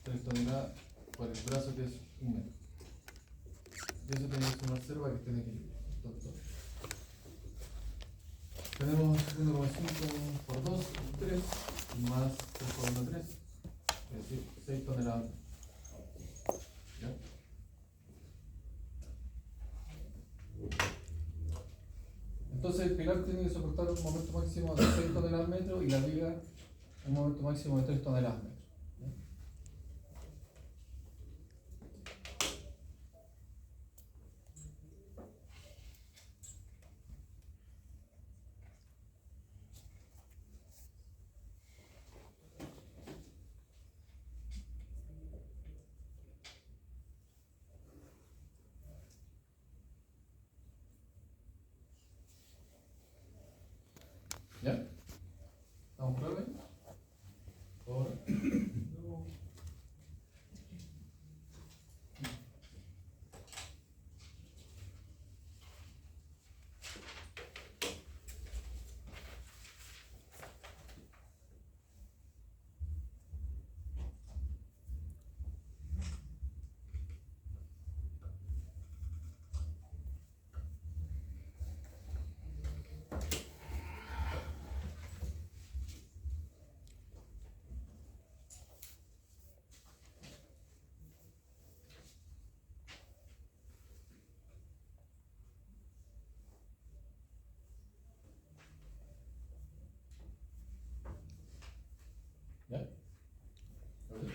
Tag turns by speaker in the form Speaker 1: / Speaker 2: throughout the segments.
Speaker 1: 3 toneladas por el brazo que es 1 metro. Y eso tiene que sumar 0 para que esté en equilibrio. Entonces, tenemos 1,5 por 2, 3, más 3 por 1, 3, es decir, 6 toneladas. ¿Ya? Entonces el pilar tiene que soportar un momento máximo de 6 toneladas metro y la viga un momento máximo de 3 toneladas metro. ¿Ya? ¿Estamos claros? Ahora. ¿Ya? ¿Okay?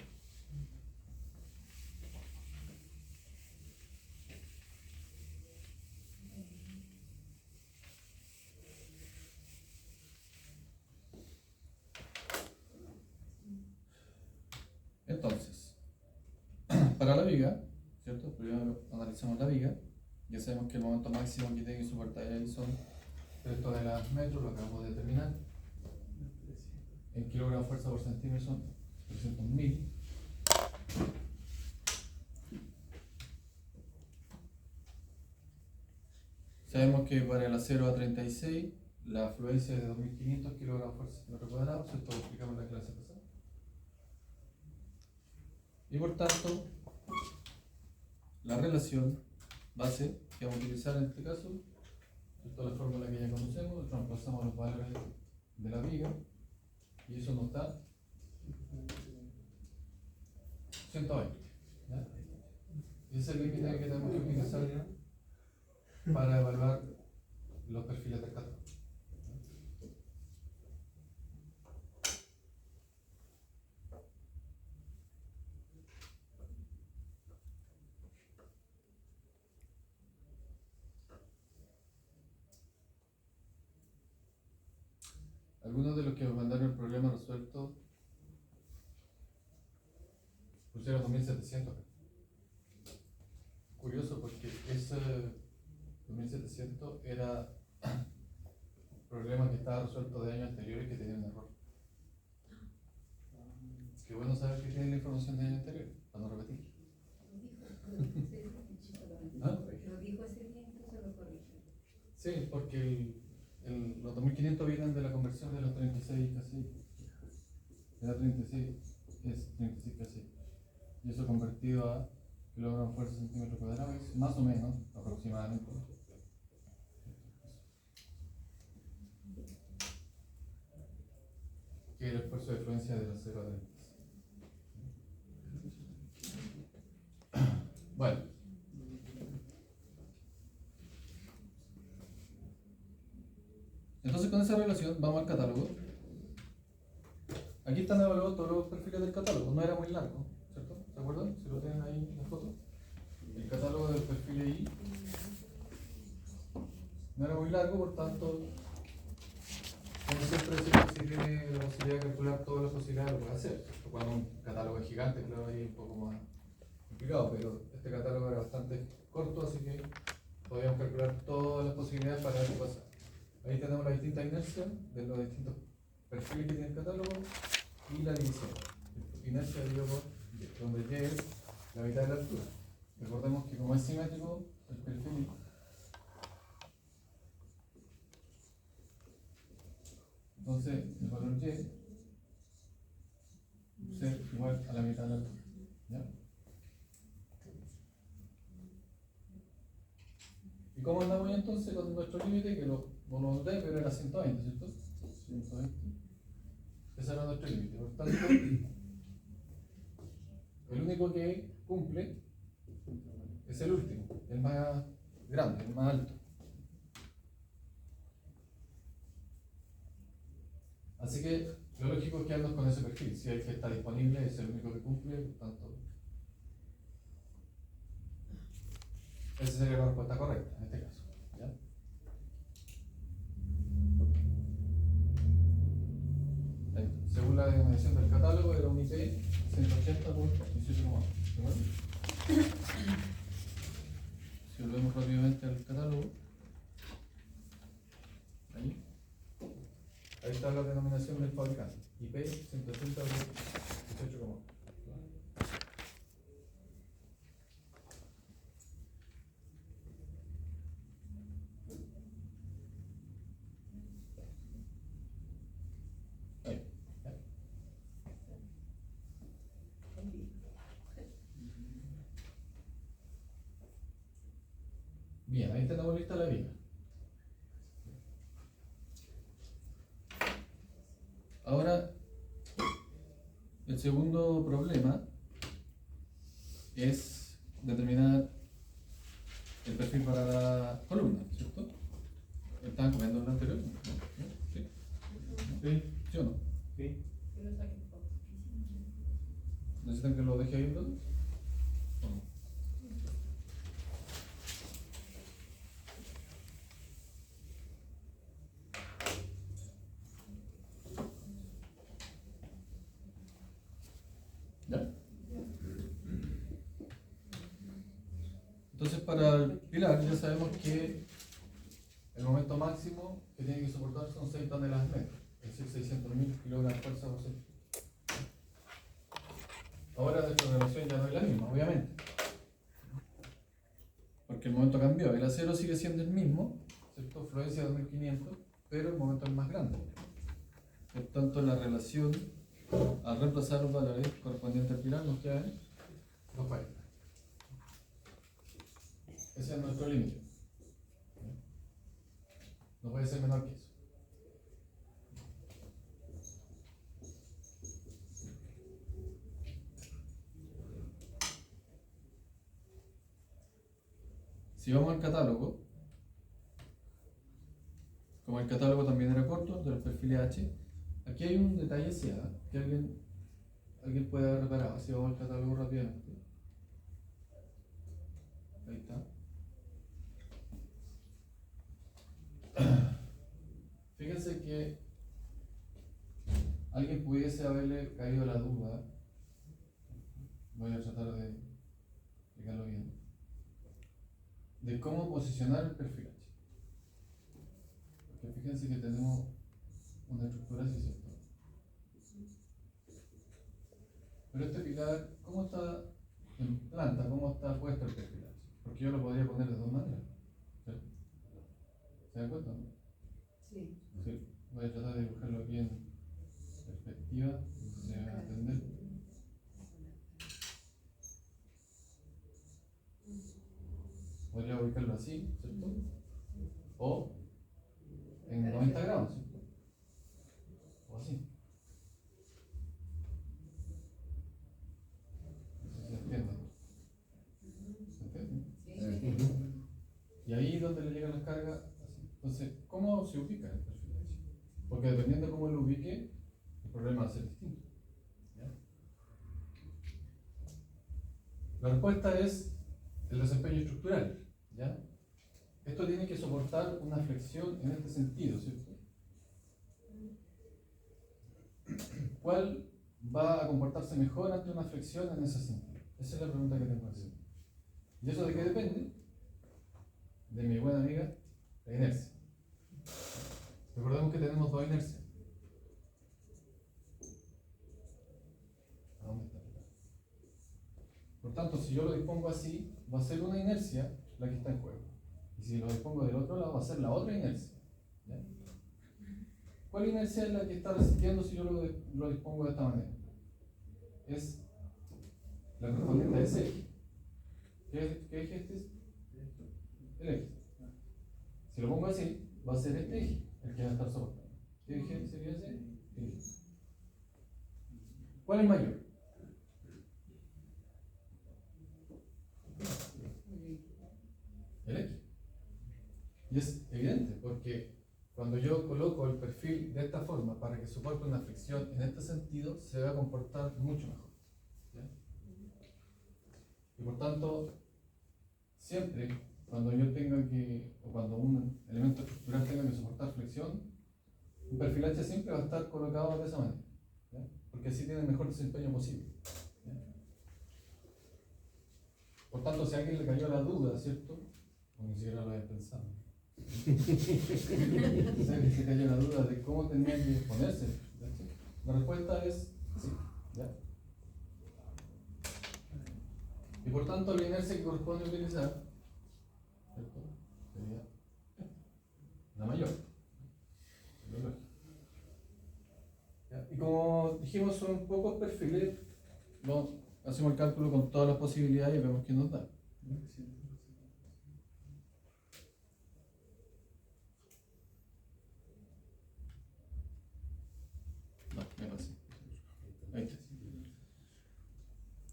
Speaker 1: Entonces, para la viga, ¿cierto? Primero analizamos la viga. Ya sabemos que el momento máximo que tiene que soportar ahí son 3 toneladas metro, lo acabamos de determinar. En kilogramos fuerza por centímetro son 300.000. Sabemos que para el acero A36 la afluencia es de 2500 kilogramos por centímetro cuadrado, esto lo explicamos en la clase pasada. Y por tanto, la relación base que vamos a utilizar en este caso, esto es la fórmula que ya conocemos, reemplazamos los valores de la viga y eso nos da 120. ¿Ya? Y ese es el límite que tenemos que utilizar para evaluar los perfiles del catálogo. Algunos de los que me mandaron el problema resuelto pusieron 2700. Curioso porque ese 2700 era un problema que estaba resuelto de años anteriores que tenía un error. Qué bueno saber que tiene la información de años anteriores, para no repetir. ¿Ah?
Speaker 2: Lo dijo ese día, entonces lo corrige.
Speaker 1: Sí, porque los 2500 vienen de la conversión de los 36 casi. Era 36, es 36 casi. Y eso convertido a kilogramos fuerza centímetro cuadrado es más o menos, aproximadamente. Que es el esfuerzo de fluencia del acero adherente. Bueno. Entonces con esa relación vamos al catálogo. Aquí están evaluados todos los perfiles del catálogo, no era muy largo, ¿cierto? ¿Se acuerdan? Si lo tienen ahí en la foto. El catálogo del perfil I no era muy largo, por tanto, como siempre decimos, si tiene la posibilidad de calcular todas las posibilidades lo puede hacer. Cuando un catálogo es gigante, claro, ahí es un poco más complicado, pero este catálogo era bastante corto, así que podíamos calcular todas las posibilidades para ver qué pasa. Ahí tenemos la distinta inercia de los distintos perfiles que tiene el catálogo y la división. Inercia dividido por donde llegue la mitad de la altura. Recordemos que como es simétrico, el perfil entonces el valor y ser igual a la mitad de la altura. ¿Ya? ¿Y cómo andamos entonces con nuestro límite? Que lo noté, pero era 120, ¿cierto? 120. Ese era nuestro límite. Por tanto, el único que cumple es el último, el más grande, el más alto. Así que lo lógico es quedarnos con ese perfil. Si el que está disponible es el único que cumple, por tanto, esa sería la respuesta correcta en este caso. ¿Ya? Según la denominación del catálogo, era un IP 180 por 18,1. ¿De acuerdo? Si volvemos rápidamente al catálogo, ahí está la denominación del fabricante, IP 180 por 18,1. Ahí. Bien, ahí tenemos lista la viga. Ahora, el segundo problema es determinar el perfil para la columna, ¿cierto? ¿Estaban comiendo en la anterior? ¿No? ¿Sí? ¿Sí? ¿Sí o no?
Speaker 3: Sí.
Speaker 2: Que lo saquen fotos.
Speaker 1: ¿Necesitan que lo deje ahí entonces? ¿O no? ¿Ya? Entonces para el pilar ya sabemos que el momento máximo que tiene que soportar son 6 toneladas metro, es decir, 600.000 kilogramos de fuerza por centímetro. Ahora nuestra relación ya no es la misma, obviamente, porque el momento cambió. El acero sigue siendo el mismo, ¿cierto? Fluencia 2500, pero el momento es más grande. Por tanto, la relación, al reemplazar los valores correspondientes al pilar, nos queda en 240. Ese es nuestro límite. No puede ser menor que eso. Si vamos al catálogo, como el catálogo también era corto, de los perfiles H, aquí hay un detalle que alguien puede haber reparado. Si vamos al catálogo rápidamente. Ahí está. Fíjense que alguien pudiese haberle caído la duda. Voy a tratar de explicarlo bien. De cómo posicionar el perfil H. Porque fíjense que tenemos una estructura así, ¿cierto? Pero este pilar, ¿cómo está en planta? ¿Cómo está puesto el perfil H? Porque yo lo podría poner de dos maneras. ¿Cierto? ¿Se dan cuenta?
Speaker 2: Sí.
Speaker 1: Sí. Voy a tratar de dibujarlo aquí en perspectiva, se va a entender. Podría ubicarlo así, ¿cierto? O en 90 grados, ¿cierto? O así. No sé si se entiende. ¿Se entiende?
Speaker 2: Sí.
Speaker 1: Y ahí donde le llegan las cargas, así. Entonces, ¿cómo se ubica el perfil H? Porque dependiendo de cómo lo ubique, el problema va a ser distinto. ¿Ya? La respuesta es el desempeño estructural. ¿Ya? Esto tiene que soportar una flexión en este sentido, ¿cierto? ¿Cuál va a comportarse mejor ante una flexión en ese sentido? Esa es la pregunta que tengo que hacer. ¿Y eso de qué depende? De mi buena amiga, la inercia. Recordemos que tenemos dos inercias. ¿A dónde está? Por tanto, si yo lo dispongo así, va a ser una inercia la que está en juego. Y si lo dispongo del otro lado, va a ser la otra inercia. ¿Ya? ¿Cuál inercia es la que está resistiendo si yo lo dispongo de esta manera? Es la correspondiente a ese eje. ¿Qué eje este es? El eje. Si lo pongo así, va a ser este eje el que va a estar soportando. ¿Qué eje sería ese? El eje. ¿Cuál es mayor? El eje. Y es evidente porque cuando yo coloco el perfil de esta forma para que soporte una fricción en este sentido, se va a comportar mucho mejor. ¿Ya? Y por tanto, siempre cuando yo tenga que, o cuando un elemento estructural tenga que soportar fricción, un perfil H siempre va a estar colocado de esa manera, ¿ya? Porque así tiene el mejor desempeño posible. ¿Ya? Por tanto, si a alguien le cayó la duda, ¿cierto? O ni siquiera lo había pensado. Si a alguien se cayó la duda de cómo tenía que ponerse, ¿ya? La respuesta es sí. ¿Ya? Y por tanto, la inercia que corresponde utilizar, ¿cierto? Sería la mayor. ¿Ya? Y como dijimos, son pocos perfiles, no, hacemos el cálculo con todas las posibilidades y vemos qué nos da. No, me pasé. Ahí está.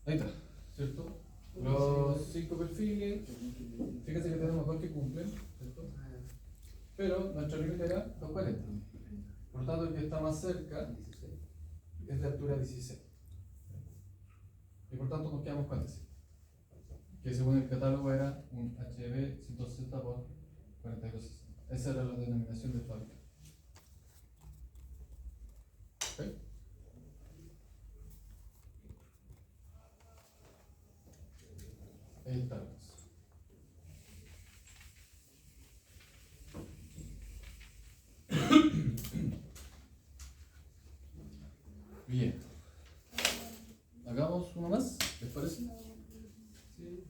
Speaker 1: Ahí está, ¿cierto? Los 5 perfiles, fíjense que tenemos 2 que cumplen, ¿cierto? Pero nuestro límite era 240. Por lo tanto, el que está más cerca es de altura 16. Y por tanto nos quedamos con ese, que según el catálogo era un HB 160 por 4260. Esa era la denominación del fabricante. ¿Okay? Ahí estamos. Bien. Hagamos uno más, ¿les parece? Sí.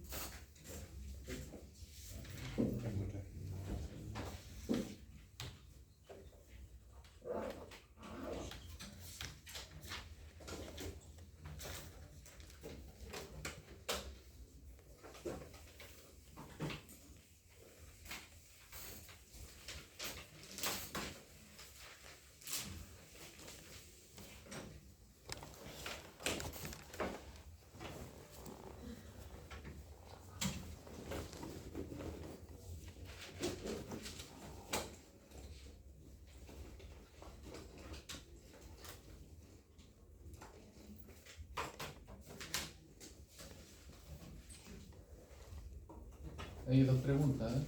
Speaker 1: Hay 2 preguntas, ¿eh?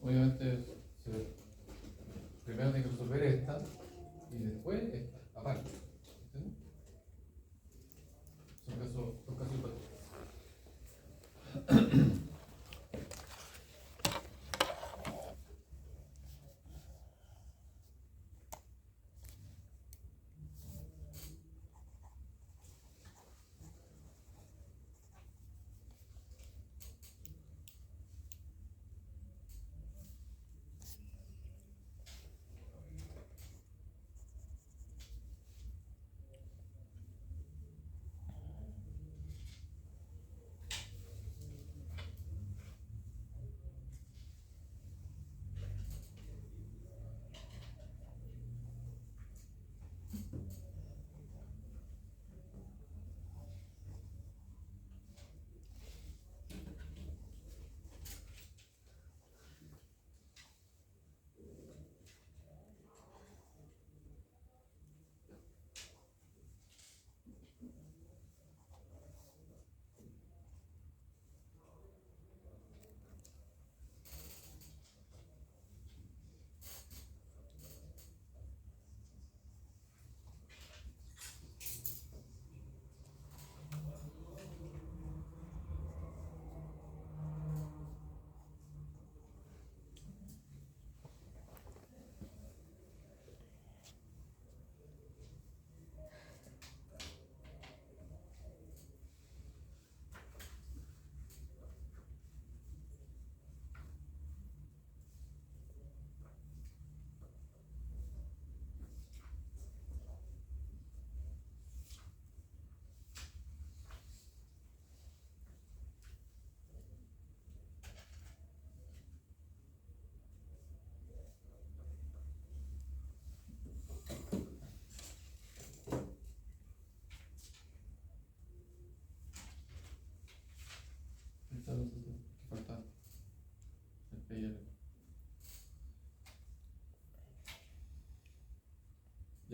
Speaker 1: Obviamente, primero hay que resolver esta y después esta, aparte. ¿Entiendes? Son casos hipotéticos.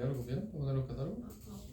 Speaker 1: ¿Ya lo copiaron para poner los catálogos?
Speaker 2: Ajá.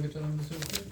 Speaker 1: fecha donde se usted.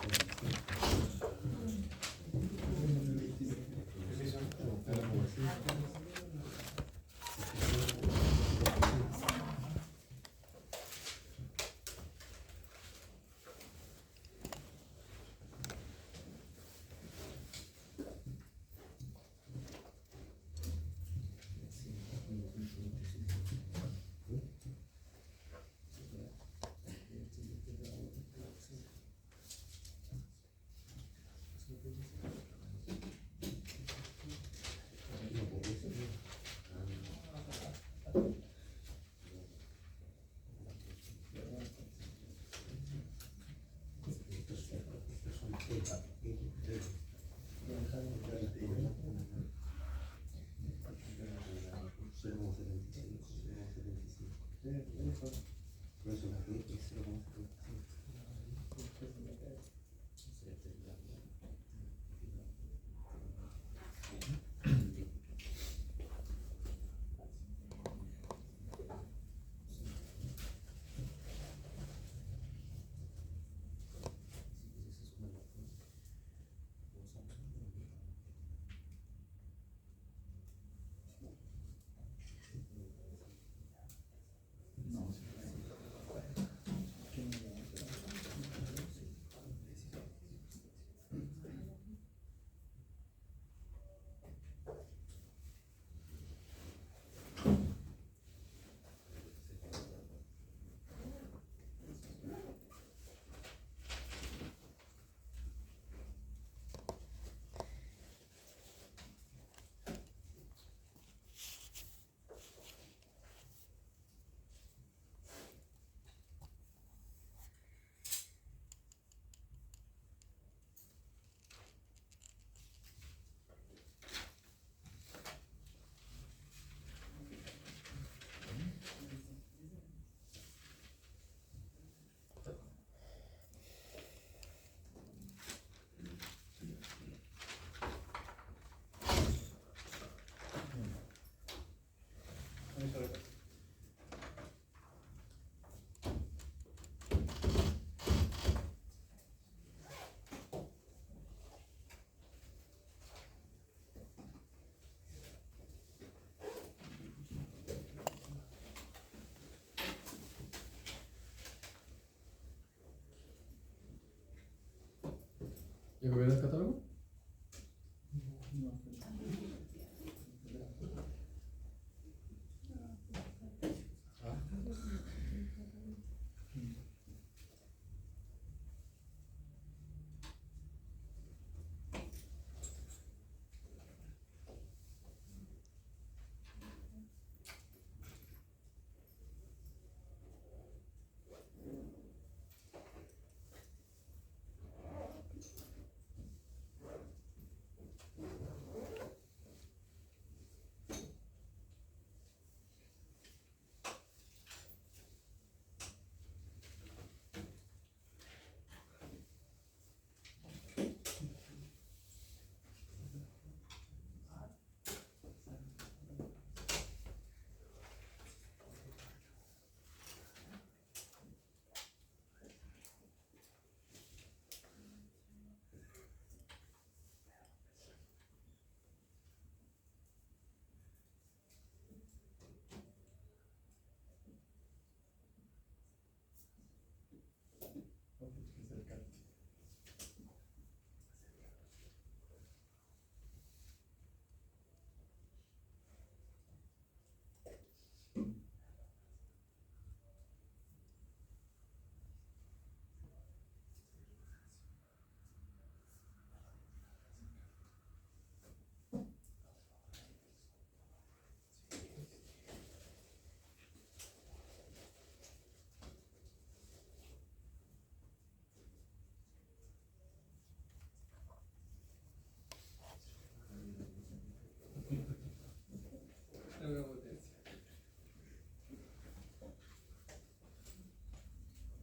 Speaker 1: ¿Ya copiaron el catálogo?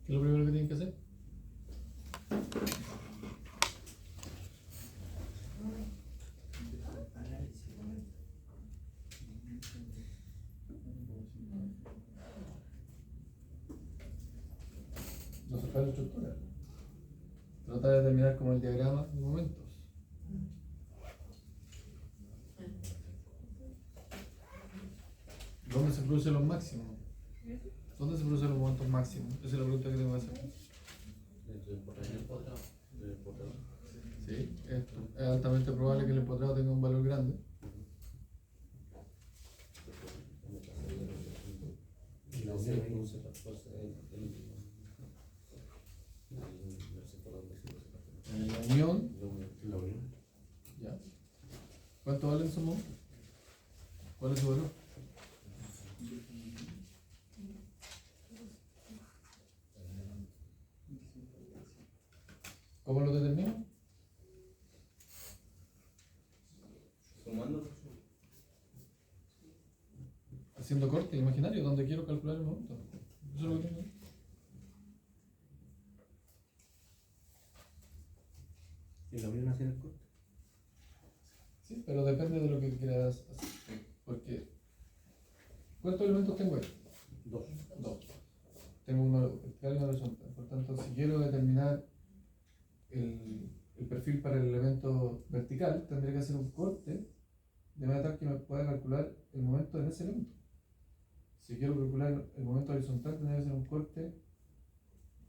Speaker 1: ¿Qué es lo primero que tienen que hacer? No se fue la estructura. tratar de determinar como el diagrama de momentos. ¿Dónde se producen los máximos? ¿Dónde se producen los momentos máximos? Esa es la pregunta que tengo que hacer. Sí, es altamente probable que el empotrado tenga un valor grande. En la unión, ya. ¿Cuánto vale en su momento? ¿Cuál es su valor? ¿Cómo lo determino?
Speaker 3: Sumando.
Speaker 1: Haciendo corte imaginario, donde quiero calcular el momento. Eso es lo que tengo.
Speaker 3: ¿Y la unión hacia el corte?
Speaker 1: Sí, pero depende de lo que quieras hacer. Porque, ¿cuántos elementos tengo ahí?
Speaker 3: Dos.
Speaker 1: Dos. Tengo uno vertical y uno horizontal. Por tanto, si quiero determinar el perfil para el elemento vertical, tendré que hacer un corte de manera tal que me pueda calcular el momento en ese elemento. Si quiero calcular el momento horizontal, tendré que hacer un corte,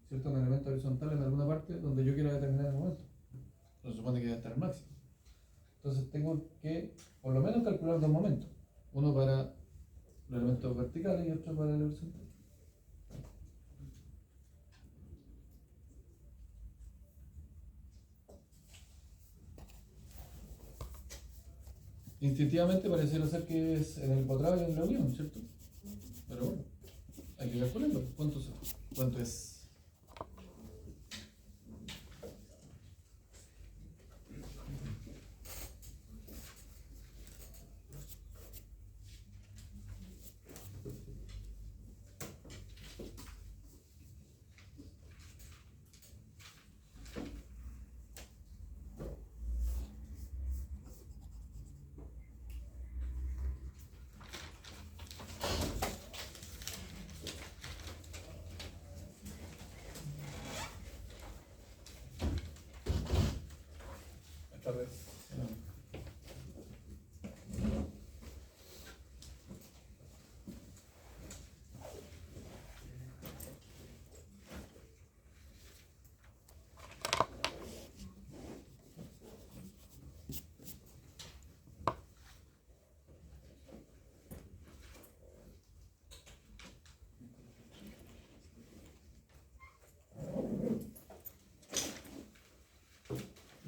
Speaker 1: ¿cierto?, en el elemento horizontal en alguna parte donde yo quiera determinar el momento. Se supone que debe estar al máximo. Entonces tengo que por lo menos calcular dos momentos. Uno para los elementos verticales y otro para el horizontal. Instintivamente pareciera ser que es en el empotrado y en la unión, ¿cierto? Pero bueno, hay que calcularlo. ¿Cuánto es?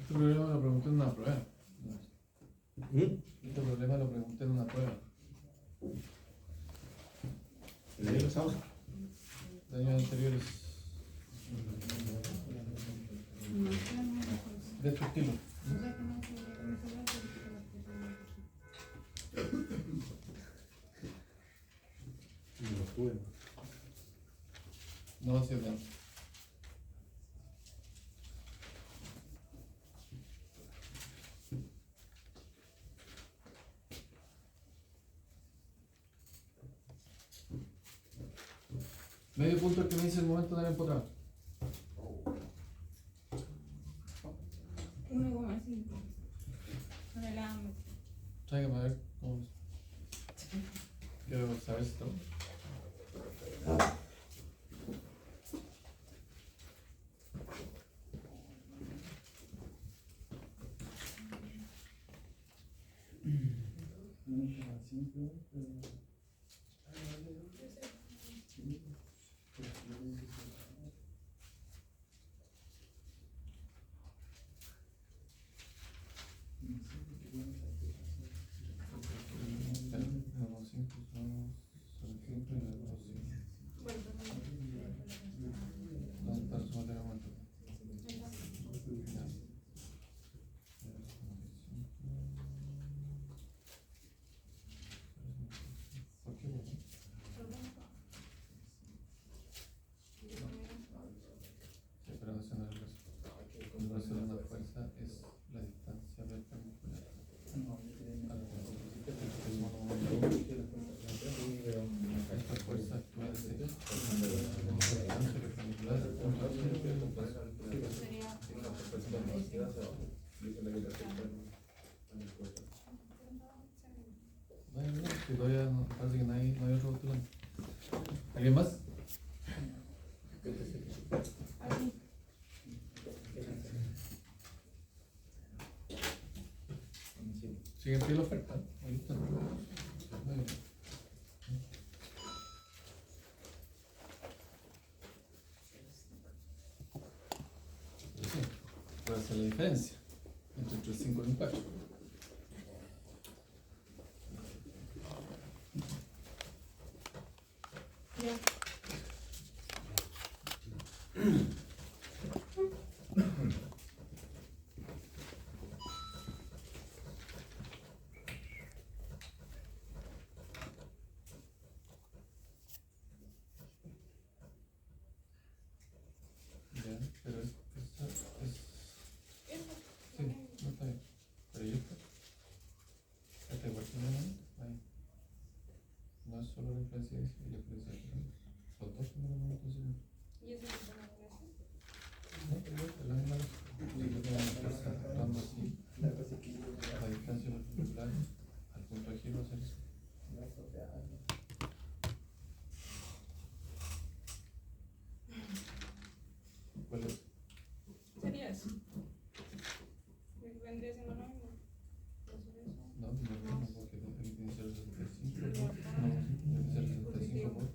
Speaker 1: Este problema lo pregunté en una prueba. Este problema lo pregunté en una prueba.
Speaker 3: ¿El año pasado?
Speaker 1: De años anteriores. De este estilo.
Speaker 3: No estuve.
Speaker 1: No, sí, no. Medio punto el que me dice el momento del empotrado.
Speaker 2: 1,5. Toneladas.
Speaker 1: Tráigame a ver cómo. Quiero saber esto.
Speaker 3: queda hacia abajo. Dice la que te acepta en el puesto.
Speaker 1: No hay nada, que todavía no, parece que no hay otro postulante. ¿Alguien más?
Speaker 2: Aquí.
Speaker 1: Sigue en pie la oferta. Ahí está. Muy bien. Sí, puede hacer la diferencia entre el 5 y el 4.
Speaker 2: Ya.
Speaker 1: Ya, pero esta es.
Speaker 2: Eso.
Speaker 1: Sí, no está bien. Pero ¿y esta? Esta igual tiene una, ahí. No es solo la influencia y la influencia de los dos son elementos, sí.
Speaker 2: ¿Y eso es una clase?
Speaker 1: No, pero es la misma cosa. Sí, lo que vamos a estar dando así. La distancia perpendicular al punto de giro hacer eso. ¿Cuál es?
Speaker 2: Sería eso. Vendría siendo lo mismo. Entonces eso.
Speaker 1: No, no, porque aquí tiene 0,75. No, tiene 0,75 por.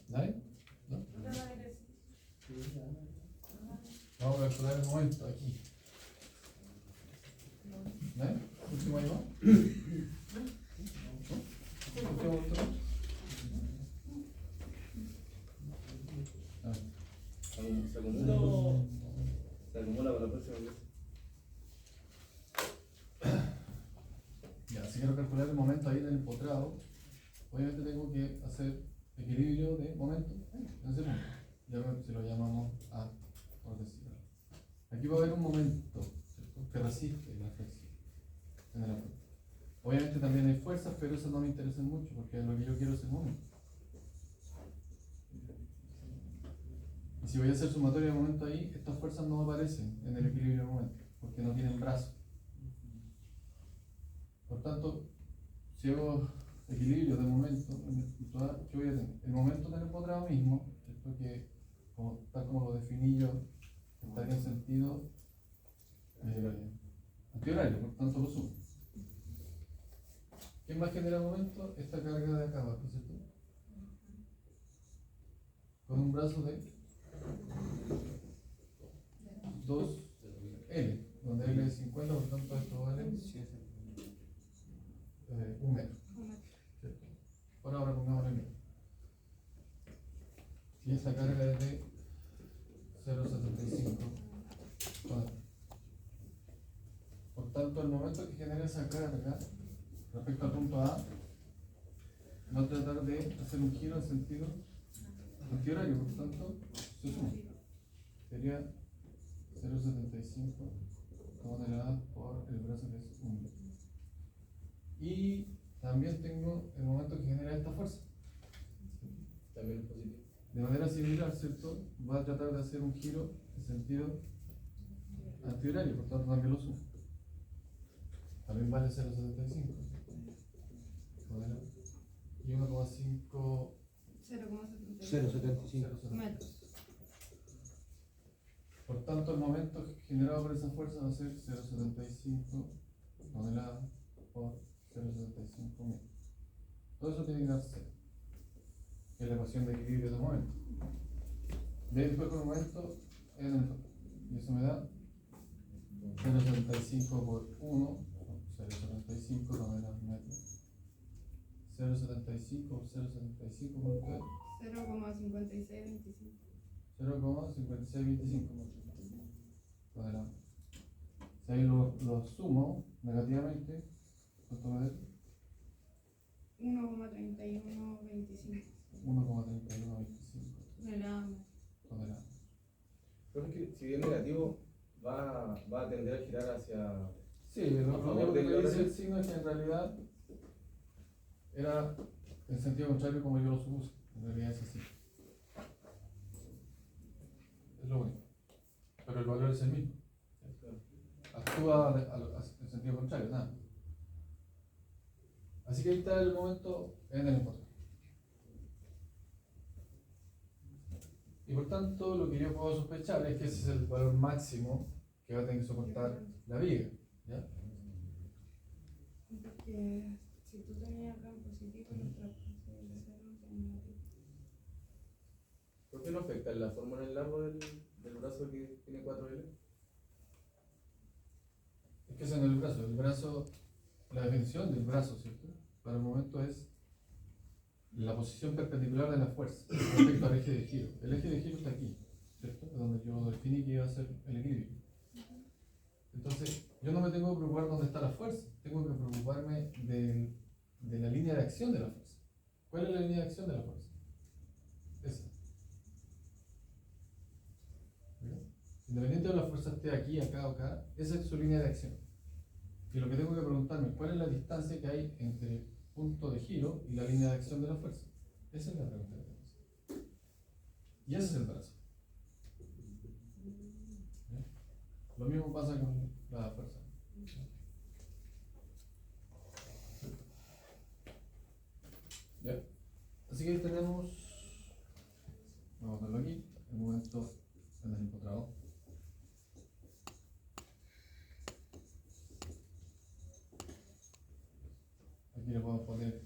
Speaker 1: ¿Nadie? ¿No? Vamos a calcular el momento aquí. ¿Nadie? ¿Último ahí va? ¿Último momento?
Speaker 3: Se acumula para la próxima vez.
Speaker 1: Ya, si quiero calcular el momento ahí en el empotrado, obviamente tengo que hacer equilibrio de momento en ese punto. Ya si lo llamamos A, por aquí va a haber un momento, ¿cierto?, que resiste la flexión en el apoyo. Obviamente también hay fuerzas, pero eso no me interesa mucho, porque lo que yo quiero es el momento. Y si voy a hacer sumatoria de momento ahí, estas fuerzas no aparecen en el equilibrio de momento, porque no tienen brazo. Por tanto, si hago equilibrio de momento, ¿qué voy a tener? El momento del empotrado mismo, ¿cierto?, que tal como lo definí yo, estaría en sentido antihorario, por tanto lo sumo. ¿Qué más genera momento? Esta carga de acá abajo, ¿cierto? Con un brazo de 2L, donde L es 50, por tanto esto vale 1 metro. ¿Cierto? Por ahora pongamos el metro. Y esta carga es de 0,75 toneladas. Por tanto, el momento que genera esa carga respecto al punto A va a tratar de hacer un giro en sentido antihorario, por tanto, se suma. Sería 0,75 toneladas por el brazo que es 1. Y también tengo el momento que genera esta fuerza.
Speaker 3: También es positivo.
Speaker 1: De manera similar, ¿cierto? Va a tratar de hacer un giro en sentido antihorario, por tanto también lo sumo. También vale 0,75 toneladas. Y 1,5
Speaker 4: 0,75
Speaker 2: metros.
Speaker 1: Por tanto, el momento generado por esa fuerza va a ser 0,75 toneladas por 0,75 metros. Todo eso tiene que dar 0, que es la ecuación de equilibrio de momento. De ahí después con el momento en el fondo. Y eso me da 0,75 por 1, 0,75 toneladas metros. 0,75 por 0,75 por 3.
Speaker 2: 0,5625.
Speaker 1: 0,5625 toneladas. Si ahí lo sumo negativamente, ¿cuánto me da?
Speaker 2: 1,3125
Speaker 1: 1,3125 toneladas.
Speaker 3: Pero es que si bien negativo, va a tender a girar hacia.
Speaker 1: Sí, lo único que me dice el signo es que en realidad era en sentido contrario como yo lo supuse. En realidad es así. Es lo único. Pero el valor es el mismo. Actúa en sentido contrario, nada. Así que ahí está el momento en el encuentro. Y por tanto, lo que yo puedo sospechar es que ese es el valor máximo que va a tener que soportar la viga. ¿Ya?
Speaker 2: Porque si tú tenías acá en positivo, el otro en negativo.
Speaker 3: ¿Por qué no afecta la forma en el largo del brazo que tiene 4L?
Speaker 1: Es que ese no es el brazo, la definición del brazo, ¿cierto? Para el momento es la posición perpendicular de la fuerza respecto al eje de giro. El eje de giro está aquí, ¿cierto? Es donde yo definí que iba a ser el equilibrio. Entonces, yo no me tengo que preocupar dónde está la fuerza, tengo que preocuparme de la línea de acción de la fuerza. ¿Cuál es la línea de acción de la fuerza? Esa. ¿Verdad? Independiente de la fuerza esté aquí, acá o acá, esa es su línea de acción. Y lo que tengo que preguntarme, ¿cuál es la distancia que hay entre el punto de giro y la línea de acción de la fuerza? Esa es la pregunta que tengo que hacer. Y ese es el brazo. ¿Ya? Lo mismo pasa con la fuerza. ¿Ya? Así que ahí tenemos, vamos a verlo aquí, el momento en el empotrado. Aquí le podemos poner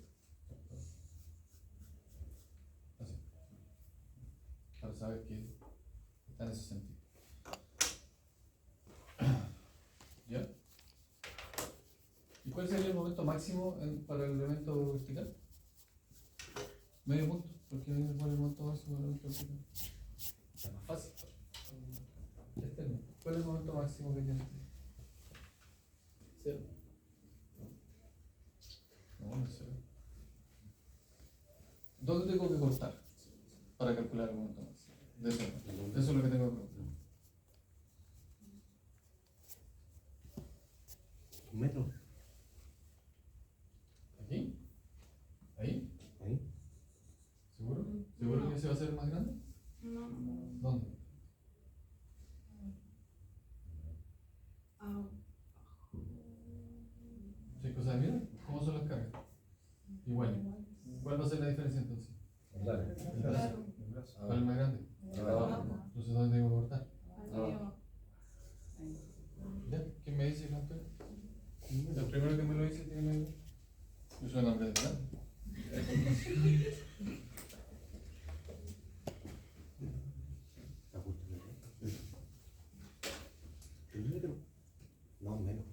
Speaker 1: así, para saber que está en ese sentido. ¿Ya? ¿Y cuál sería el momento máximo para el elemento vertical? Medio punto, porque ahí me pone el momento máximo del elemento vertical. Está más fácil. ¿Cuál es el momento máximo que tiene?
Speaker 3: 0.
Speaker 1: No, no sé. ¿Dónde tengo que cortar para calcular el momento máximo? De eso es lo que tengo que preguntar. ser más grande?
Speaker 2: No.
Speaker 1: ¿Dónde?
Speaker 2: Ah,
Speaker 1: ¿Sí, cosa de mira? ¿Cómo son las cargas? Igual. ¿Cuál va a ser la diferencia entonces?
Speaker 3: Claro.
Speaker 2: claro.
Speaker 1: ¿Cuál es más grande? Entonces, ¿dónde tengo que cortar?
Speaker 2: Arriba.
Speaker 1: ¿Ya? ¿Quién me dice cuánto es? El primero que me lo dice tiene. Yo soy un hombre de verdad.
Speaker 4: No, menos.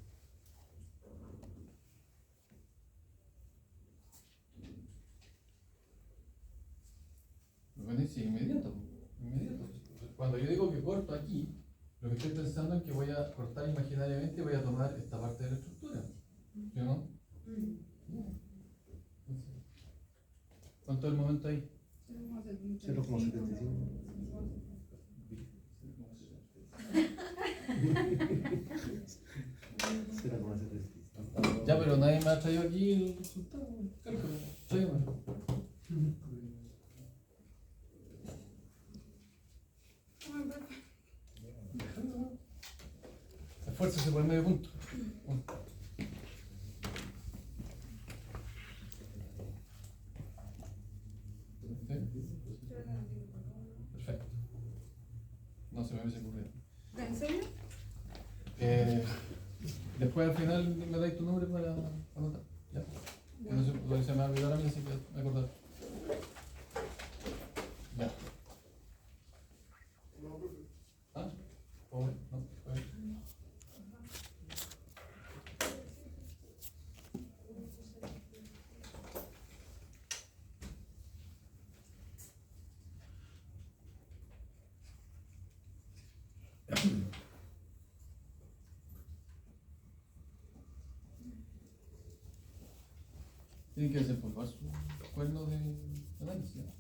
Speaker 1: Bueno, sí, inmediato. Inmediato. Cuando yo digo que corto aquí, lo que estoy pensando es que voy a cortar imaginariamente y voy a tomar esta parte de la estructura. ¿Sí o no? ¿Cuánto es el momento ahí?
Speaker 4: 0,75.
Speaker 1: Ya, pero nadie me ha traído aquí el resultado. Cálculo. Tráigame. Esfuércese por el medio punto. Perfecto. No se me hubiese ocurrido.
Speaker 2: ¿En serio?
Speaker 1: Después al final me dais tu nombre para anotar. ¿Ya? Que no se me va a olvidar a mí, así que me acordaré. Ya. ¿Ah? ¿Pobre? No, está bien. Tienen que desempolvar su cuerno de análisis. ¿No?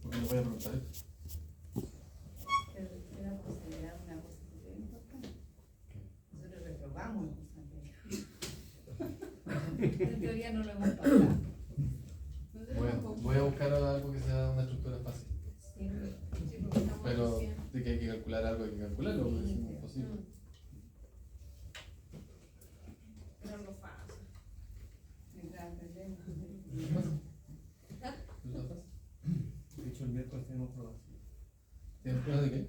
Speaker 1: Porque le voy a preguntar esto.
Speaker 5: Pero era considerado una cosa súper importante. Nosotros reprobamos en teoría no lo hemos pasado.
Speaker 1: Voy a buscar algo que sea una estructura fácil.
Speaker 5: Sí,
Speaker 1: Pero de que hay que calcular algo, hay que calcularlo, porque si no es imposible.
Speaker 2: Era algo fácil.
Speaker 5: mientras aprendemos.
Speaker 3: De hecho, el miércoles tenemos pruebas.
Speaker 1: ¿Tienes pruebas de qué?
Speaker 5: De-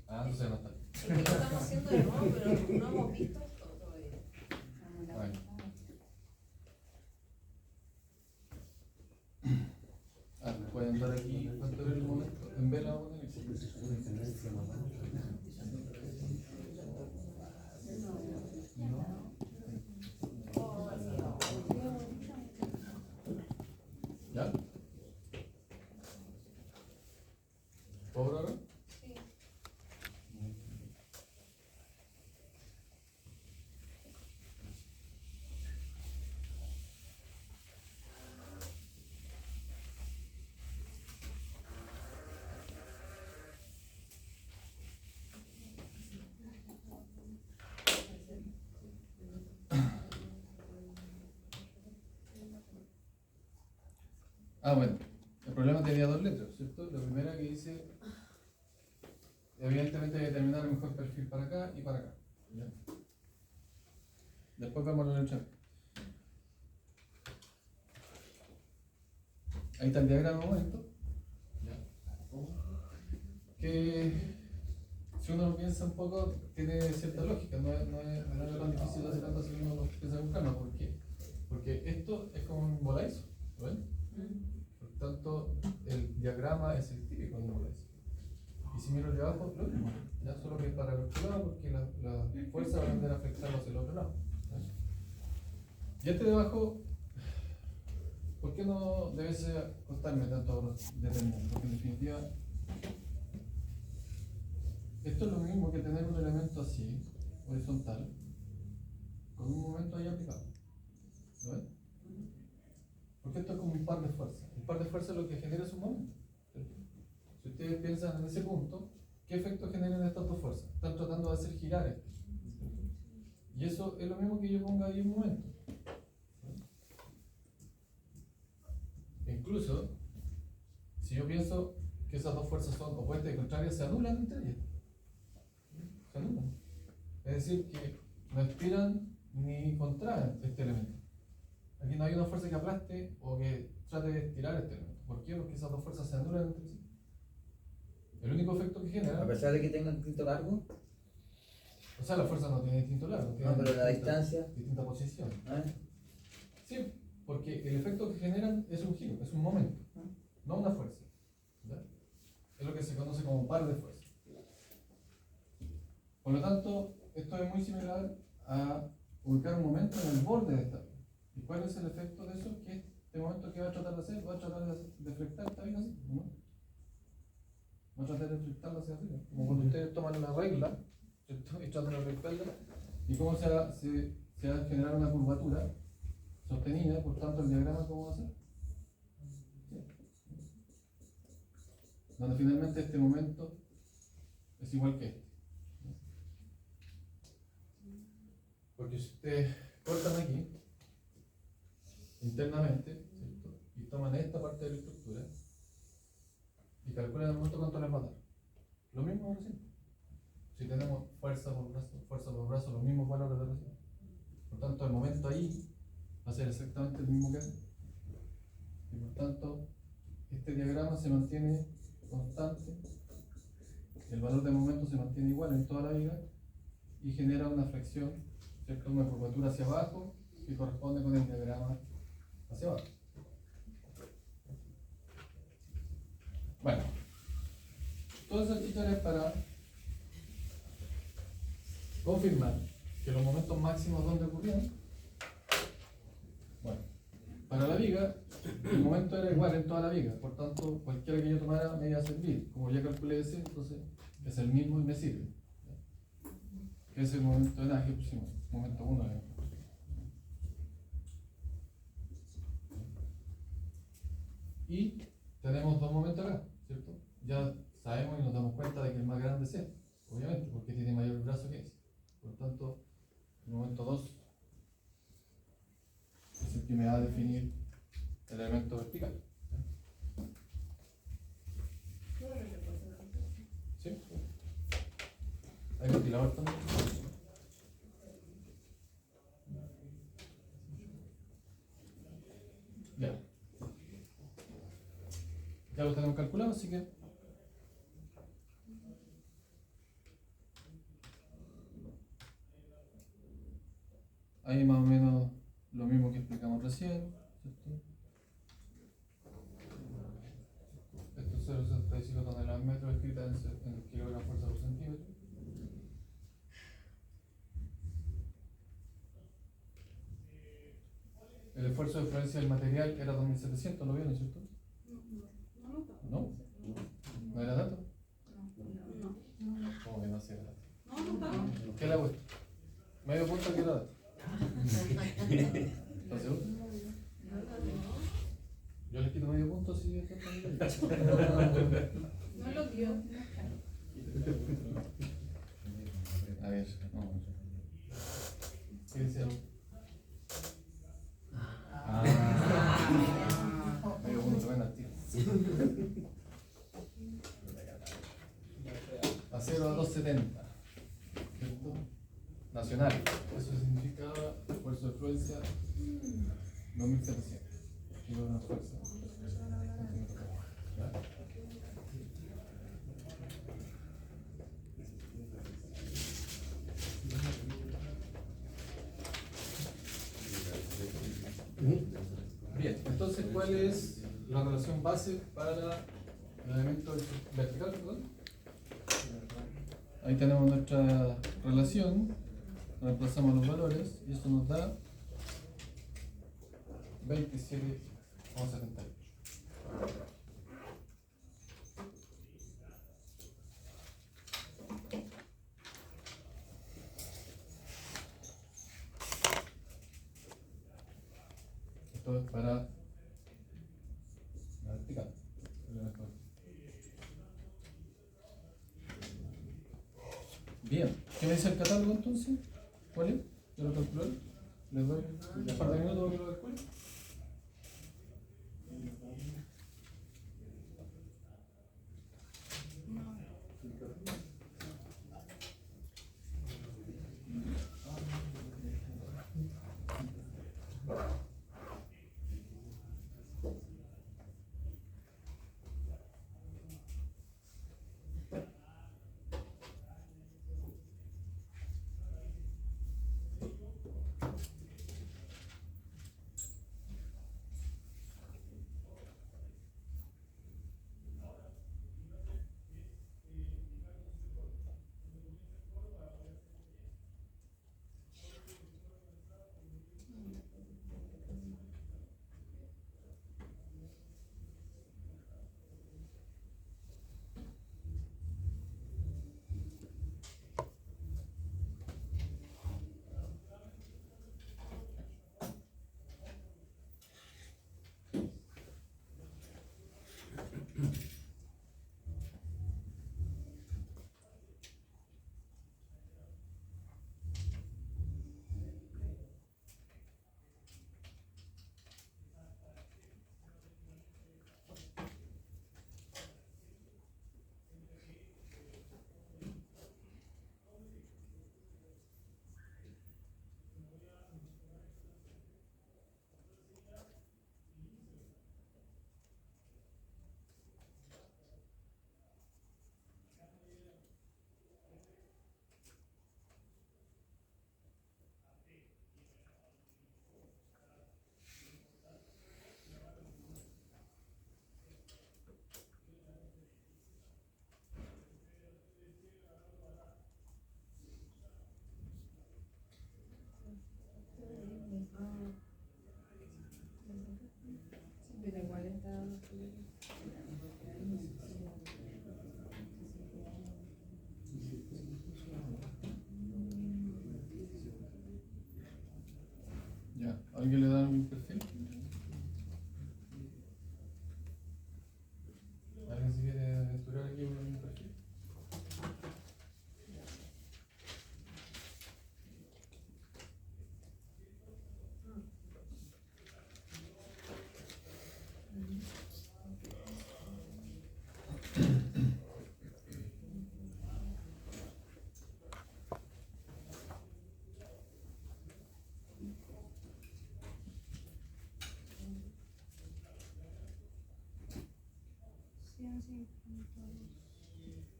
Speaker 1: Ah, entonces no está.
Speaker 6: Es que lo estamos haciendo de nuevo, pero no hemos visto esto todavía.
Speaker 5: Estamos en la
Speaker 1: Bueno.
Speaker 5: pasada.
Speaker 1: Pueden dar aquí cuánto era el momento. En vela vamos a poner. ¿Ya? ¿Puedo ahora?
Speaker 6: Sí.
Speaker 1: Ah, bueno. El problema tenía dos letras, ¿cierto? La primera que dice, evidentemente hay que determinar el mejor perfil para acá y para acá. ¿Ya? Después vamos a la letra B. Ahí está el diagrama de momento. ¿Ya? Que si uno lo piensa un poco, tiene cierta lógica, no es tan difícil de hacer tanto si uno lo piensa con calma. ¿Por qué? Porque esto es como un volaizo, ¿lo ven? Por tanto, el diagrama es el típico de un volaizo. Y si miro de abajo, lo mismo, ya solo que para el otro lado, porque la fuerza va a tender a afectarlo hacia el otro lado. ¿Ves? Y este de abajo, ¿por qué no debe costarme tanto determinar? Porque en definitiva, esto es lo mismo que tener un elemento así, horizontal, con un momento ahí aplicado. ¿Lo ven? Porque esto es como un par de fuerzas. El par de fuerzas lo que genera es un momento. ¿Cierto? Si ustedes piensan en ese punto, ¿qué efecto generan estas dos fuerzas? Están tratando de hacer girar esto. ¿Cierto? Y eso es lo mismo que yo ponga ahí un momento. En incluso, si yo pienso que esas dos fuerzas son opuestas y contrarias, se anulan entre ellas. Se anulan. Es decir, que no inspiran ni contraen este elemento. Aquí no hay una fuerza que aplaste o que trate de estirar este elemento. ¿Por qué? Porque esas dos fuerzas se anulan entre sí. El único efecto que genera,
Speaker 4: A pesar de que tengan distinto largo,
Speaker 1: o sea, la fuerza no tiene distinto largo,
Speaker 4: no,
Speaker 1: tiene
Speaker 4: pero la
Speaker 1: distinta-
Speaker 4: distancia,
Speaker 1: distinta posición.
Speaker 4: ¿eh?
Speaker 1: Sí, porque el efecto que generan es un giro, es un momento, no una fuerza. ¿Ya? Es lo que se conoce como par de fuerzas. Por lo tanto, esto es muy similar a ubicar un momento en el borde de esta vía. ¿Y cuál es el efecto de eso? Que este momento que va a tratar de hacer, va a tratar de deflectar esta vía así, ¿no? Va a tratar de deflectarla hacia arriba. Como cuando ustedes toman una regla, ¿cierto? Y tratan de deflectarla. ¿Y cómo se va a generar una curvatura sostenida? Por tanto, el diagrama, ¿cómo va a ser? Sí. Donde finalmente este momento es igual que este. Porque si ustedes cortan aquí, internamente, ¿cierto? Y toman esta parte de la estructura y calculan el momento cuánto les va a dar. Lo mismo de recién. Si tenemos fuerza por brazo, los mismos valores de recién. Por tanto, el momento ahí va a ser exactamente el mismo que aquí. Y por tanto, este diagrama se mantiene constante, el valor de momento se mantiene igual en toda la vida y genera una flexión, ¿cierto? Una curvatura hacia abajo que corresponde con el diagrama hacia abajo. Bueno, todas esas chicharas para confirmar que los momentos máximos donde ocurrían. Bueno, para la viga, el momento era igual en toda la viga, por tanto, cualquiera que yo tomara me iba a servir. Como ya calculé ese, entonces es el mismo y me sirve. Que es el momento de Nagy, pusimos, momento 1. Y tenemos dos momentos acá, ¿cierto? Ya sabemos y nos damos cuenta de que el más grande es este, obviamente, porque tiene mayor brazo que ese. Por tanto, el momento 2 es el que me va a definir el elemento vertical. ¿Sí? ¿Hay ventilador también? Ya. Ya lo tenemos calculado, así que ahí más o menos lo mismo que explicamos recién, ¿cierto? Esto es 0,65 toneladas metros escrita en kilogramos fuerza por centímetro. El esfuerzo de influencia del material era 2700, ¿lo vieron, cierto? ¿No? ¿No era dato? ¿Cómo que no hacía dato? ¿Qué era puesto? Medio punto que era dato. ¿Estás seguro? Yo les quito medio punto si es que
Speaker 2: No lo dio.
Speaker 1: A ver, vamos. ¿Qué dice? Medio punto, ven al tiro. A 0 a 270. ¿Cierto? Nacional. Eso significaba esfuerzo de influencia 2700. Quiero una fuerza. ¿Ya? Bien, entonces, ¿cuál es la relación base para el elemento vertical? ¿Perdón? Ahí tenemos nuestra relación, reemplazamos los valores y esto nos da 27,78. Esto es para la vertical. Bien, ¿qué me dice el catálogo entonces? ¿Cuál es? ¿Ya lo calculé? ¿Les doy un par de minutos para que lo calcule?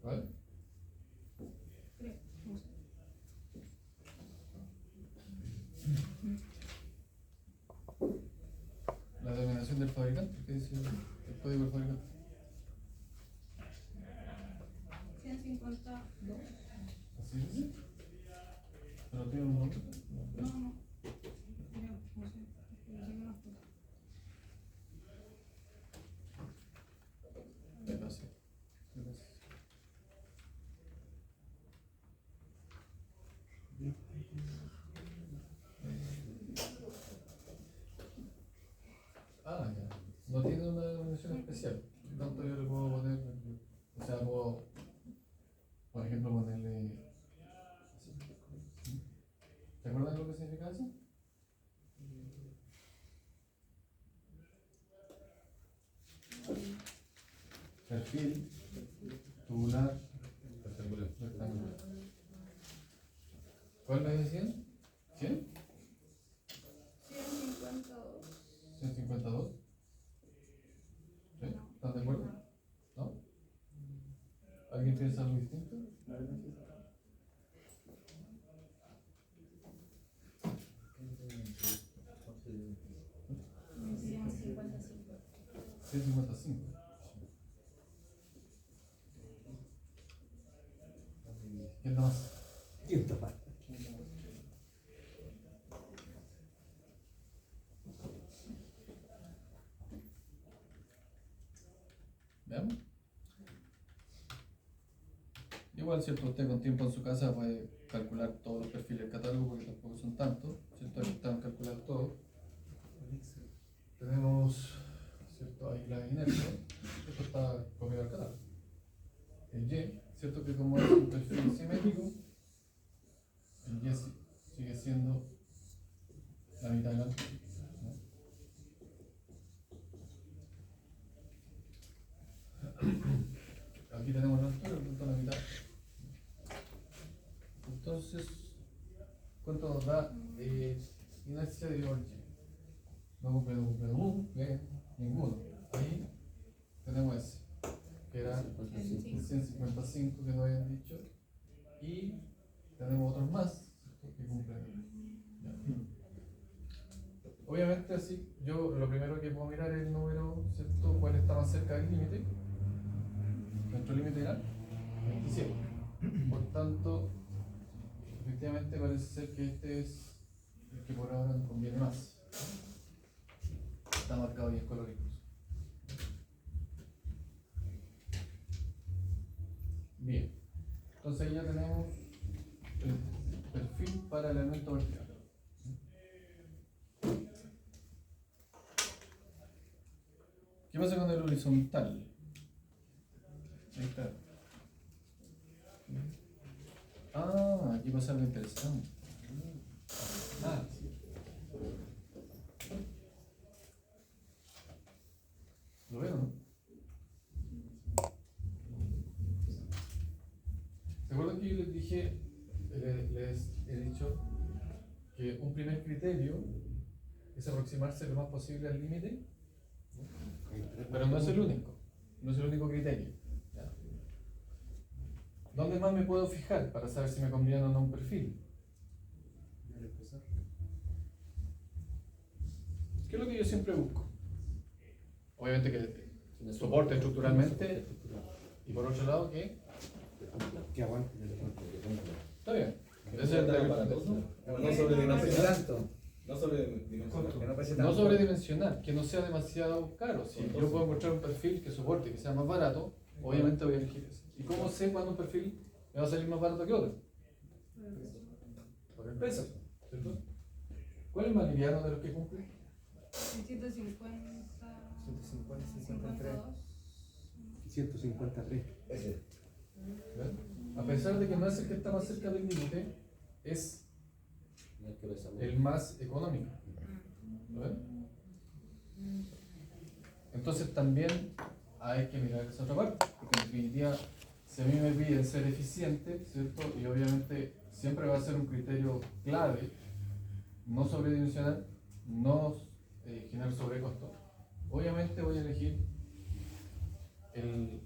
Speaker 1: ¿Vale?
Speaker 2: Creo, no sé.
Speaker 1: La denominación del fabricante, ¿qué dice el código del fabricante?
Speaker 2: 152.
Speaker 1: ¿Así dice? ¿Pero tiene un nombre?
Speaker 2: No, no. Creo, no sé. Pero sé que no fue.
Speaker 1: ¿Qué pasa? ¿Qué pasa? Ah, ya. No tiene una denominación especial. Por lo tanto, yo le puedo poner, o sea, puedo, por ejemplo, ponerle. ¿Te acuerdas lo que significa eso? Perfil tubular
Speaker 3: Rectangular.
Speaker 1: rectangular. ¿Cuál me decían? ¿100?
Speaker 2: 152.
Speaker 1: 152. ¿Sí? ¿Están de acuerdo? ¿No? ¿Alguien piensa algo distinto?
Speaker 5: Decían 55.
Speaker 1: 155. ¿Quién más? Veamos. Igual, ¿cierto? Usted con tiempo en su casa puede calcular todos los perfiles del catálogo porque tampoco son tantos, ¿cierto? Aquí están calculados todos. Tenemos, ¿cierto? Ahí la inercia. Esto está copiado al catálogo. El Y, ¿cierto? Que como es un perfil simétrico, el Y sigue siendo la mitad de la altura, ¿no? Aquí tenemos la altura, por lo tanto la mitad. Entonces, ¿cuánto nos da inercia de Y? No cumple, no cumple, no cumple, ninguno. Ahí tenemos ese, que era el 155 que nos habían dicho, y tenemos otros más, ¿cierto? Que cumplen. Ya. Obviamente, así, yo lo primero que puedo mirar es el número, ¿cierto? ¿Cuál está más cerca del límite? Nuestro límite era 27. Por tanto, efectivamente parece ser que este es el que por ahora nos conviene más. Está marcado ahí en color incluso. Bien, entonces ya tenemos el perfil para el elemento vertical. ¿Qué pasa con el horizontal? Ahí está. Ah, aquí pasa algo interesante. Ah, sí. ¿Lo veo, no? ¿Se acuerdan que yo les dije, les he dicho que un primer criterio es aproximarse lo más posible al límite? Pero no es el único, no es el único criterio. ¿Ya? ¿Dónde más me puedo fijar para saber si me conviene o no un perfil? ¿Qué es lo que yo siempre busco? Obviamente que soporte estructuralmente y por otro lado que
Speaker 4: aguante.
Speaker 1: está bien.
Speaker 3: Que no
Speaker 1: Ese
Speaker 3: sea
Speaker 1: es
Speaker 3: tan
Speaker 1: el-
Speaker 3: aparatoso. No
Speaker 4: No pese
Speaker 3: sobredimensionar.
Speaker 4: tanto.
Speaker 3: No sobredimensionar.
Speaker 4: Que no pese
Speaker 1: No
Speaker 4: tanto.
Speaker 1: sobredimensionar, que no sea demasiado caro. Si yo puedo encontrar un perfil que soporte, que sea más barato, obviamente voy a elegir ese. ¿Y cómo sé cuándo un perfil me va a salir más barato que otro? Por el peso, ¿cierto? ¿Cuál es el más liviano de los que cumple?
Speaker 2: 150.
Speaker 4: 150,
Speaker 2: 52.
Speaker 4: 153.
Speaker 3: Ese.
Speaker 1: ¿Ven? A pesar de que no es el que está más cerca del límite, es el más económico. ¿Lo ven? Entonces también hay que mirar esa otra parte, porque en definitiva, si a mí me piden ser eficiente, ¿cierto? Y obviamente siempre va a ser un criterio clave, no sobredimensionar, no generar sobrecosto. Obviamente voy a elegir el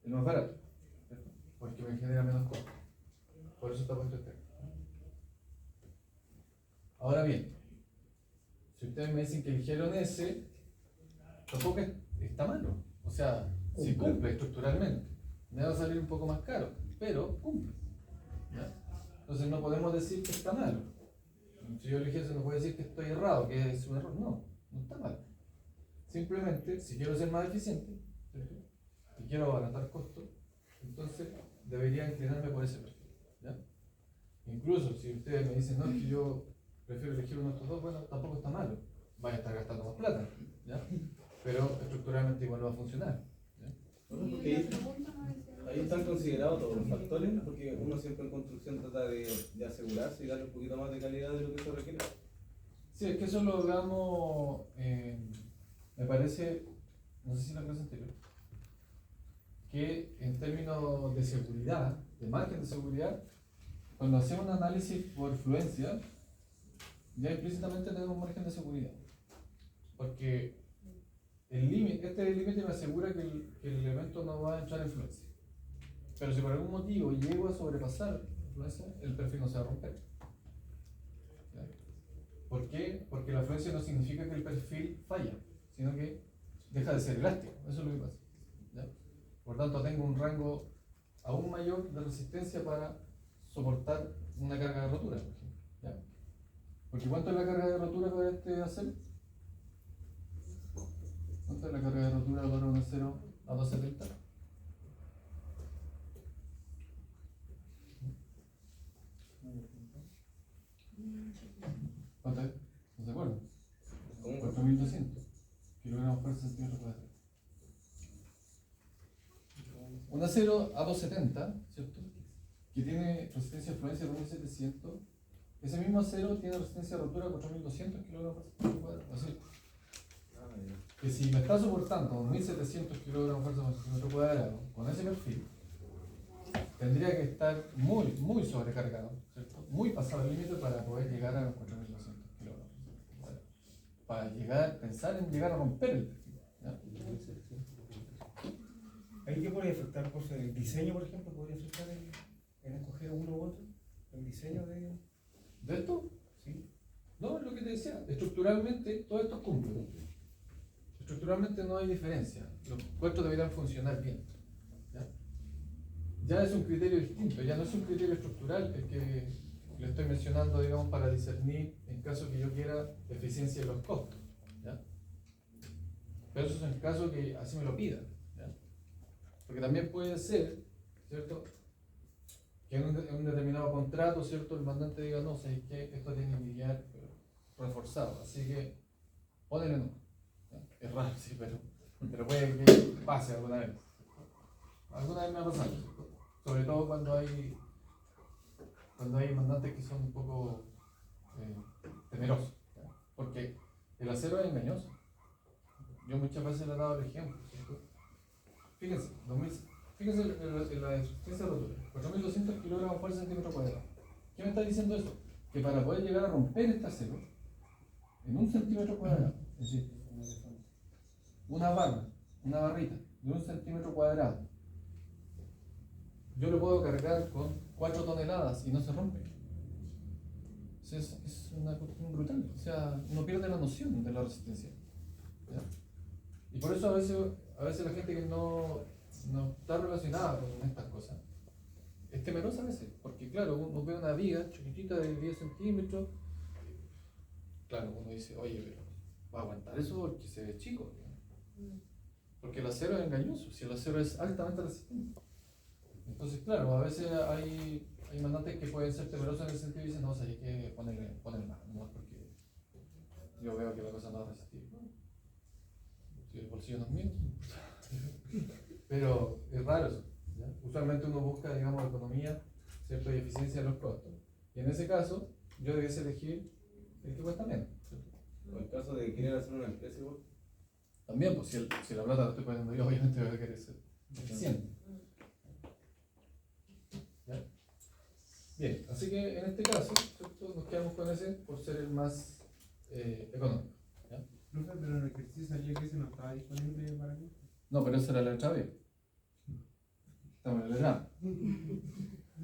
Speaker 1: más barato. porque me genera menos costo. Por eso está puesto externo. Ahora bien, si ustedes me dicen que eligieron ese, tampoco está malo. O sea, si cumple estructuralmente, me va a salir un poco más caro, pero cumple. ¿Ya? Entonces no podemos decir que está malo. Si yo elegí ese, no puedo decir que estoy errado, que es un error. No, no está mal. Simplemente, si quiero ser más eficiente, ¿cierto? Y quiero abaratar costos, entonces debería inclinarme por ese perfil. ¿Ya? Incluso si ustedes me dicen, no, es que yo prefiero elegir uno de estos dos, bueno, tampoco está malo. Vaya a estar gastando más plata, ¿ya? Pero estructuralmente igual va a funcionar. ¿Ya?
Speaker 3: Bueno, porque ahí están considerados todos los factores, porque uno siempre en construcción trata de asegurarse y darle un poquito más de calidad de lo que se requiere.
Speaker 1: Sí, es que eso lo hablamos, me parece, no sé si en la clase anterior, que en términos de seguridad, de margen de seguridad, cuando hacemos un análisis por fluencia, ya implícitamente tenemos un margen de seguridad. Porque este límite me asegura que el elemento no va a entrar en fluencia. Pero si por algún motivo llego a sobrepasar la fluencia, el perfil no se va a romper. ¿Ya? ¿Por qué? Porque la fluencia no significa que el perfil falla, sino que deja de ser elástico. Eso es lo que pasa. ¿Ya? Por tanto, tengo un rango aún mayor de resistencia para soportar una carga de rotura, por ejemplo. ¿Ya? Porque ¿cuánto es la carga de rotura para este acero? ¿Cuánto es la carga de rotura para un acero a 270? ¿Cuánto es? ¿No se acuerdan? 4.200 kilogramos por centímetro cuadrado. Un acero a 270, ¿cierto? Que tiene resistencia de fluencia de 2.700. Ese mismo acero tiene resistencia de rotura de 4.200 kilogramos por centímetro cuadrado. Así que si me está soportando 1.700 kilogramos por centímetro cuadrado con ese perfil, tendría que estar muy, muy sobrecargado, ¿cierto? Muy pasado el límite para poder llegar a los 4.200 kilogramos por centímetro cuadrado. Para pensar en llegar a romper el perfil. ¿Ya?
Speaker 4: ¿Ahí qué podría afectar? Pues el diseño, por ejemplo, podría afectar en escoger uno u otro. El diseño de.
Speaker 1: ¿De esto?
Speaker 4: Sí.
Speaker 1: No, es lo que te decía. Estructuralmente, todo esto cumple. Estructuralmente no hay diferencia. Los puestos deberían funcionar bien. ¿Ya? Ya es un criterio distinto, ya no es un criterio estructural el que le estoy mencionando, digamos, para discernir en caso que yo quiera eficiencia de los costos. ¿Ya? Pero eso es en caso que así me lo pidan. ¿Ya? Porque también puede ser, ¿cierto?, que en un determinado contrato, ¿cierto?, el mandante diga, no, sé que esto tiene que guiar reforzado, así que ponele no. ¿Ya? Es raro, sí, pero puede que pase alguna vez. Alguna vez me ha pasado, ¿cierto? Sobre todo cuando hay mandantes que son un poco temerosos. ¿Ya? Porque el acero es engañoso. Yo muchas veces le he dado el ejemplo, ¿cierto? Fíjense en la resistencia de rotura, 4.200 kilogramos por centímetro cuadrado. ¿Qué me está diciendo eso? Que para poder llegar a romper este acero en un centímetro cuadrado, es decir, una barrita de un centímetro cuadrado, yo lo puedo cargar con 4 toneladas y no se rompe. Es una cuestión brutal. O sea, uno pierde la noción de la resistencia. ¿Ya? Y por eso a veces la gente que no está relacionada con estas cosas es temerosa a veces. Porque claro, uno ve una viga chiquitita de 10 centímetros. Claro, uno dice, oye, pero va a aguantar eso porque se ve chico. ¿No? Porque el acero es engañoso, si el acero es altamente resistente. Entonces, claro, a veces hay mandantes que pueden ser temerosos en el sentido y dicen, no, o sea, hay que ponerle más, no, porque yo veo que la cosa no va a resistir. ¿No? Si el bolsillo no es mío. Pero es raro eso. ¿Ya? Usualmente uno busca, digamos, economía, ¿cierto?, y eficiencia de los costos. Y en ese caso, yo debiese elegir el que cuesta menos. ¿Cierto?
Speaker 3: O en caso de querer hacer una empresa igual.
Speaker 1: También, pues si la plata la estoy poniendo yo, obviamente voy a querer ser eficiente. ¿Ya? Bien, así que en este caso, ¿cierto?, nos quedamos con ese por ser el más económico. ¿Ya?
Speaker 7: Profe, pero el ejercicio salía que ese no estaba disponible para mí.
Speaker 1: No, pero esa era la letra B. Estamos en la letra A.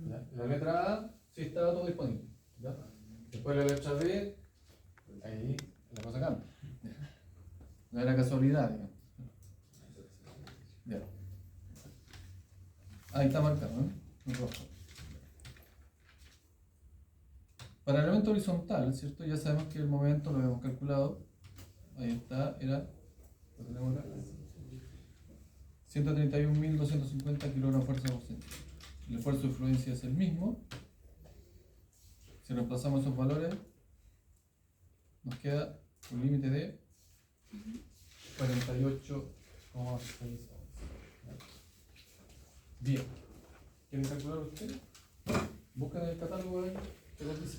Speaker 1: ¿Ya? La letra A sí estaba todo disponible. ¿Ya? Después la letra B, ahí la cosa cambia. No era casualidad, digamos. Ya. Ahí está marcado, ¿no? En rojo. Para el elemento horizontal, ¿cierto? Ya sabemos que el momento lo hemos calculado. Ahí está, era, lo tenemos acá, 131.250 kilogramos fuerza por centímetro. El esfuerzo de influencia es el mismo. Si reemplazamos esos valores, nos queda un límite de 48,6. Bien. ¿Quieren calcular ustedes? Buscan el catálogo ahí, que les dice.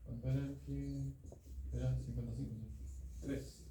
Speaker 1: ¿Cuánto era el que era 55?
Speaker 3: 3.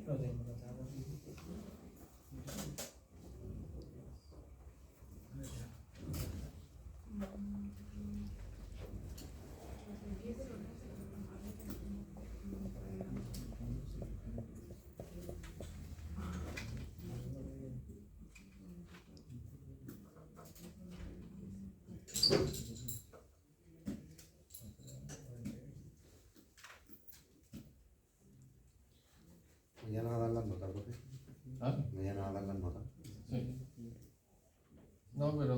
Speaker 4: Lo tengo notado.
Speaker 7: Mañana va a dar las notas, profe.
Speaker 1: ¿Ah?
Speaker 7: Mañana va a dar las notas.
Speaker 1: Sí. No, pero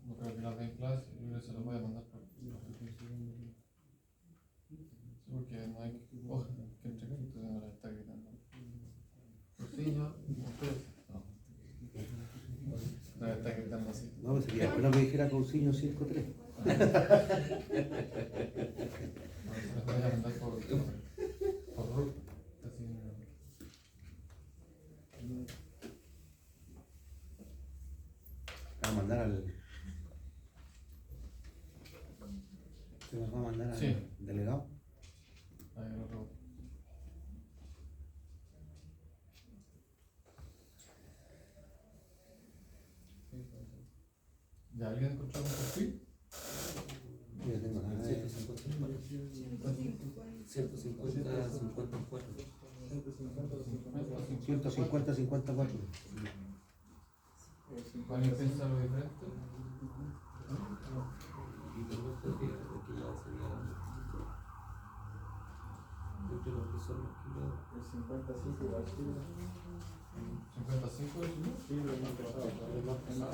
Speaker 1: no creo que las den en clase, yo creo que se las voy a mandar por. Sí, porque no hay hoja que entregar, entonces me la está gritando. Cursillo, ustedes. No. Me la está gritando así.
Speaker 7: No, pues sería bueno que dijera Cousiño 5-3.
Speaker 1: No, se las voy a mandar por RUT. Así.
Speaker 7: Va a mandar al. ¿Se las va a mandar al
Speaker 1: Sí.
Speaker 7: delegado?
Speaker 1: Ahí lo robo. ¿Ya alguien encontró un perfil?
Speaker 7: Yo tengo nada de
Speaker 2: 150,
Speaker 7: 150-54.
Speaker 1: ¿Alguien piensa lo diferente?
Speaker 8: Y por supuesto que ya sería entre los que son los kilos.
Speaker 3: El 55 igual sirve.
Speaker 1: 55 es uno.
Speaker 3: Sí, lo más pesado.
Speaker 8: Es más pesado.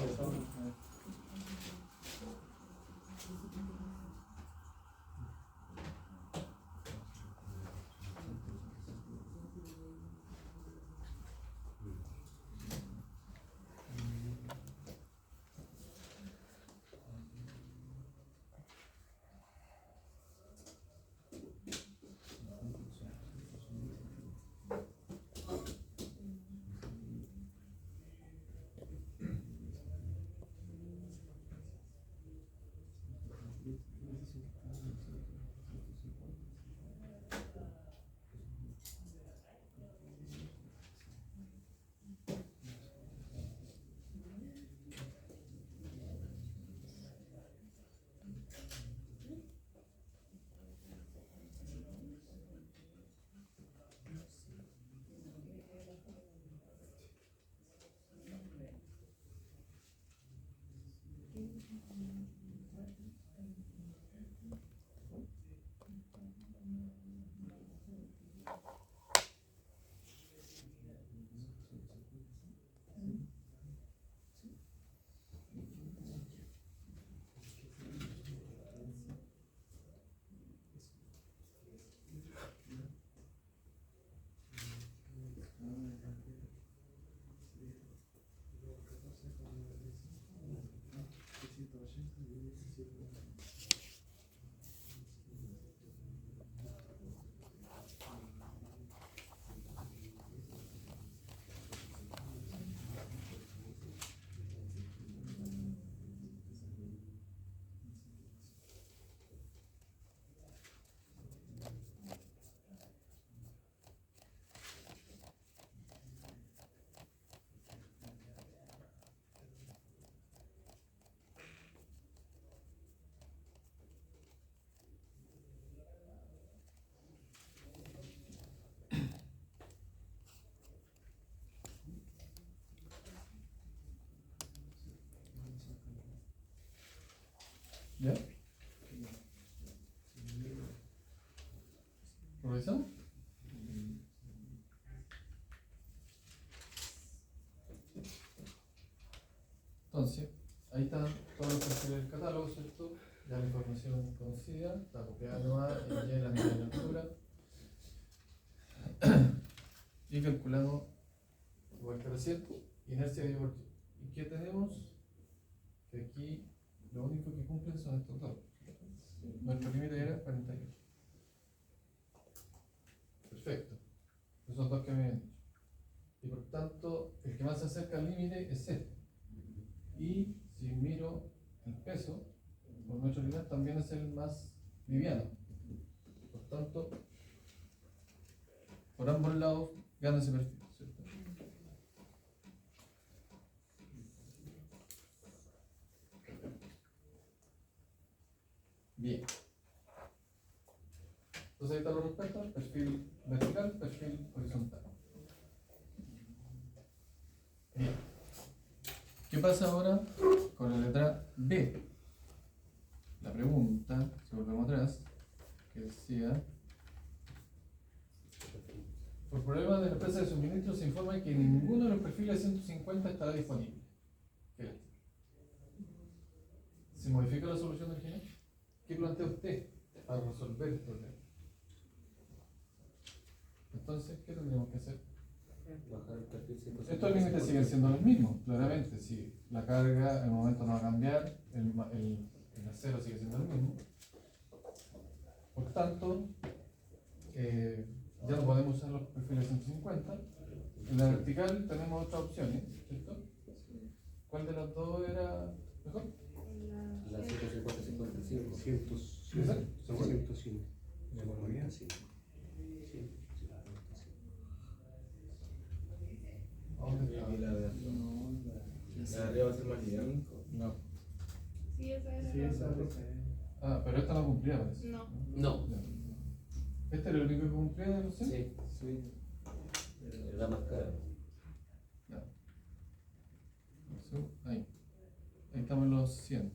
Speaker 1: ¿Ya? ¿Revisamos? Entonces, ahí están todos los perfiles del catálogo, ¿cierto? Ya la información conocida, está copiada nomás, y la medida de altura. Y calculamos, igual que recién, inercia de divorcio. ¿Y qué tenemos? Que aquí lo único que cumplen son estos dos. Nuestro límite era 48. Perfecto. Esos dos que me habían dicho. Y por tanto, el que más se acerca al límite es este. Y si miro el peso, por nuestro lineal también es el más liviano. Por tanto, por ambos lados gana ese perfil, ¿cierto? Bien. Entonces ahí está lo respecto, perfil vertical, perfil horizontal. Bien. ¿Qué pasa ahora con la letra B? La pregunta, si volvemos atrás, que decía: por problemas de la empresa de suministro se informa que ninguno de los perfiles de 150 estará disponible. ¿Qué? ¿Se modifica la solución original? ¿Qué plantea usted para resolver el problema? Entonces, ¿qué tendríamos que hacer?
Speaker 8: Bajar el perfil 150.
Speaker 1: Estos límites siguen siendo los mismos, claramente. Si la carga en el momento no va a cambiar, el acero sigue siendo el mismo. Por tanto, ya no podemos usar los perfiles 150. En la vertical tenemos otras opciones, ¿cierto? ¿Cuál de las dos era mejor?
Speaker 8: La 150-55.
Speaker 7: 105.
Speaker 4: ¿De economía?
Speaker 7: Sí.
Speaker 3: Y la de arriba va a ser más liviana.
Speaker 1: No.
Speaker 2: Sí, esa era
Speaker 4: Sí,
Speaker 2: la
Speaker 4: esa
Speaker 2: otra.
Speaker 4: es.
Speaker 1: Ah, pero esta no cumplía, parece.
Speaker 2: No.
Speaker 8: No.
Speaker 1: Ya. ¿Este era el único que cumplía de los 100?
Speaker 8: Sí.
Speaker 3: Sí.
Speaker 8: Era más cara.
Speaker 1: Ya. Ahí. Ahí estamos en los 100.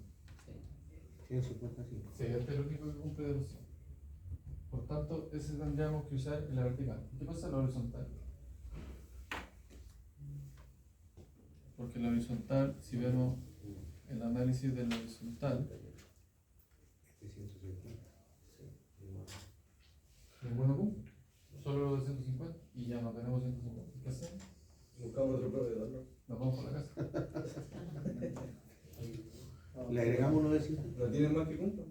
Speaker 7: 155.
Speaker 1: Sí, este es el único que cumple de los 100. Por tanto, ese tendríamos que usar en la vertical. ¿Qué pasa en la horizontal? Porque la horizontal, si vemos el análisis de la horizontal,
Speaker 7: Este 150.
Speaker 1: ninguno cumple. Solo los de 150 y ya no tenemos 150. ¿Qué hacemos?
Speaker 3: Buscamos otro proveedor, ¿no?
Speaker 1: Nos vamos por la casa.
Speaker 7: Le agregamos uno de 50.
Speaker 3: ¿No tienen más que cumplan?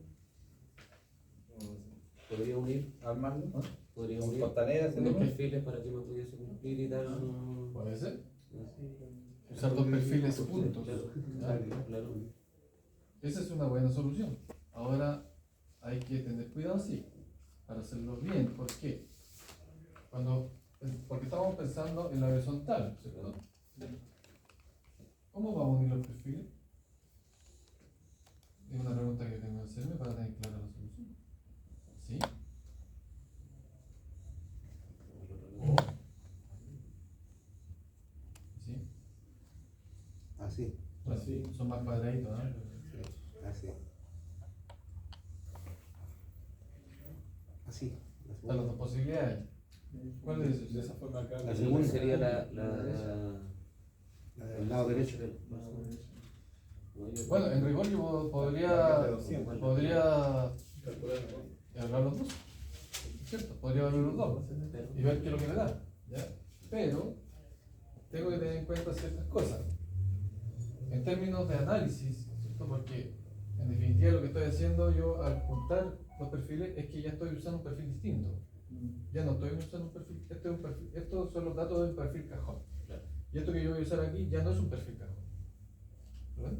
Speaker 8: Podría unir,
Speaker 3: Armarlo, ¿no?
Speaker 8: podría
Speaker 3: Con
Speaker 8: unir
Speaker 3: costaneras,
Speaker 8: unos
Speaker 3: ¿no?
Speaker 8: perfiles para que me pudiese cumplir y dar un...
Speaker 1: Puede ser.
Speaker 8: así,
Speaker 1: Usar dos perfiles juntos.
Speaker 8: Claro, claro.
Speaker 1: Esa es una buena solución. Ahora hay que tener cuidado, sí, para hacerlo bien. ¿Por qué? Porque estamos pensando en la horizontal, ¿cierto? ¿Cómo vamos a unir los perfiles? Es una pregunta que tengo que hacerme para tener clara la solución. ¿Sí? ¿O? ¿Sí?
Speaker 7: Así.
Speaker 1: Así, son más cuadraditos, ¿no?
Speaker 7: Así. Así.
Speaker 1: Están las dos posibilidades. ¿Cuál es?
Speaker 3: De esa forma acá.
Speaker 7: La segunda
Speaker 8: sería
Speaker 7: La del lado derecho.
Speaker 1: Bueno, en rigor yo podría
Speaker 3: Calcular,
Speaker 1: hablar los dos, ¿cierto? Podría hablar los dos y ver qué es lo que me da, ¿ya? Pero tengo que tener en cuenta ciertas cosas en términos de análisis, ¿cierto? Porque en definitiva lo que estoy haciendo yo al juntar los perfiles es que ya estoy usando un perfil distinto. Ya no estoy usando un perfil, estos son los datos del perfil cajón.
Speaker 8: Claro.
Speaker 1: Y esto que yo voy a usar aquí ya no es un perfil cajón. ¿Verdad?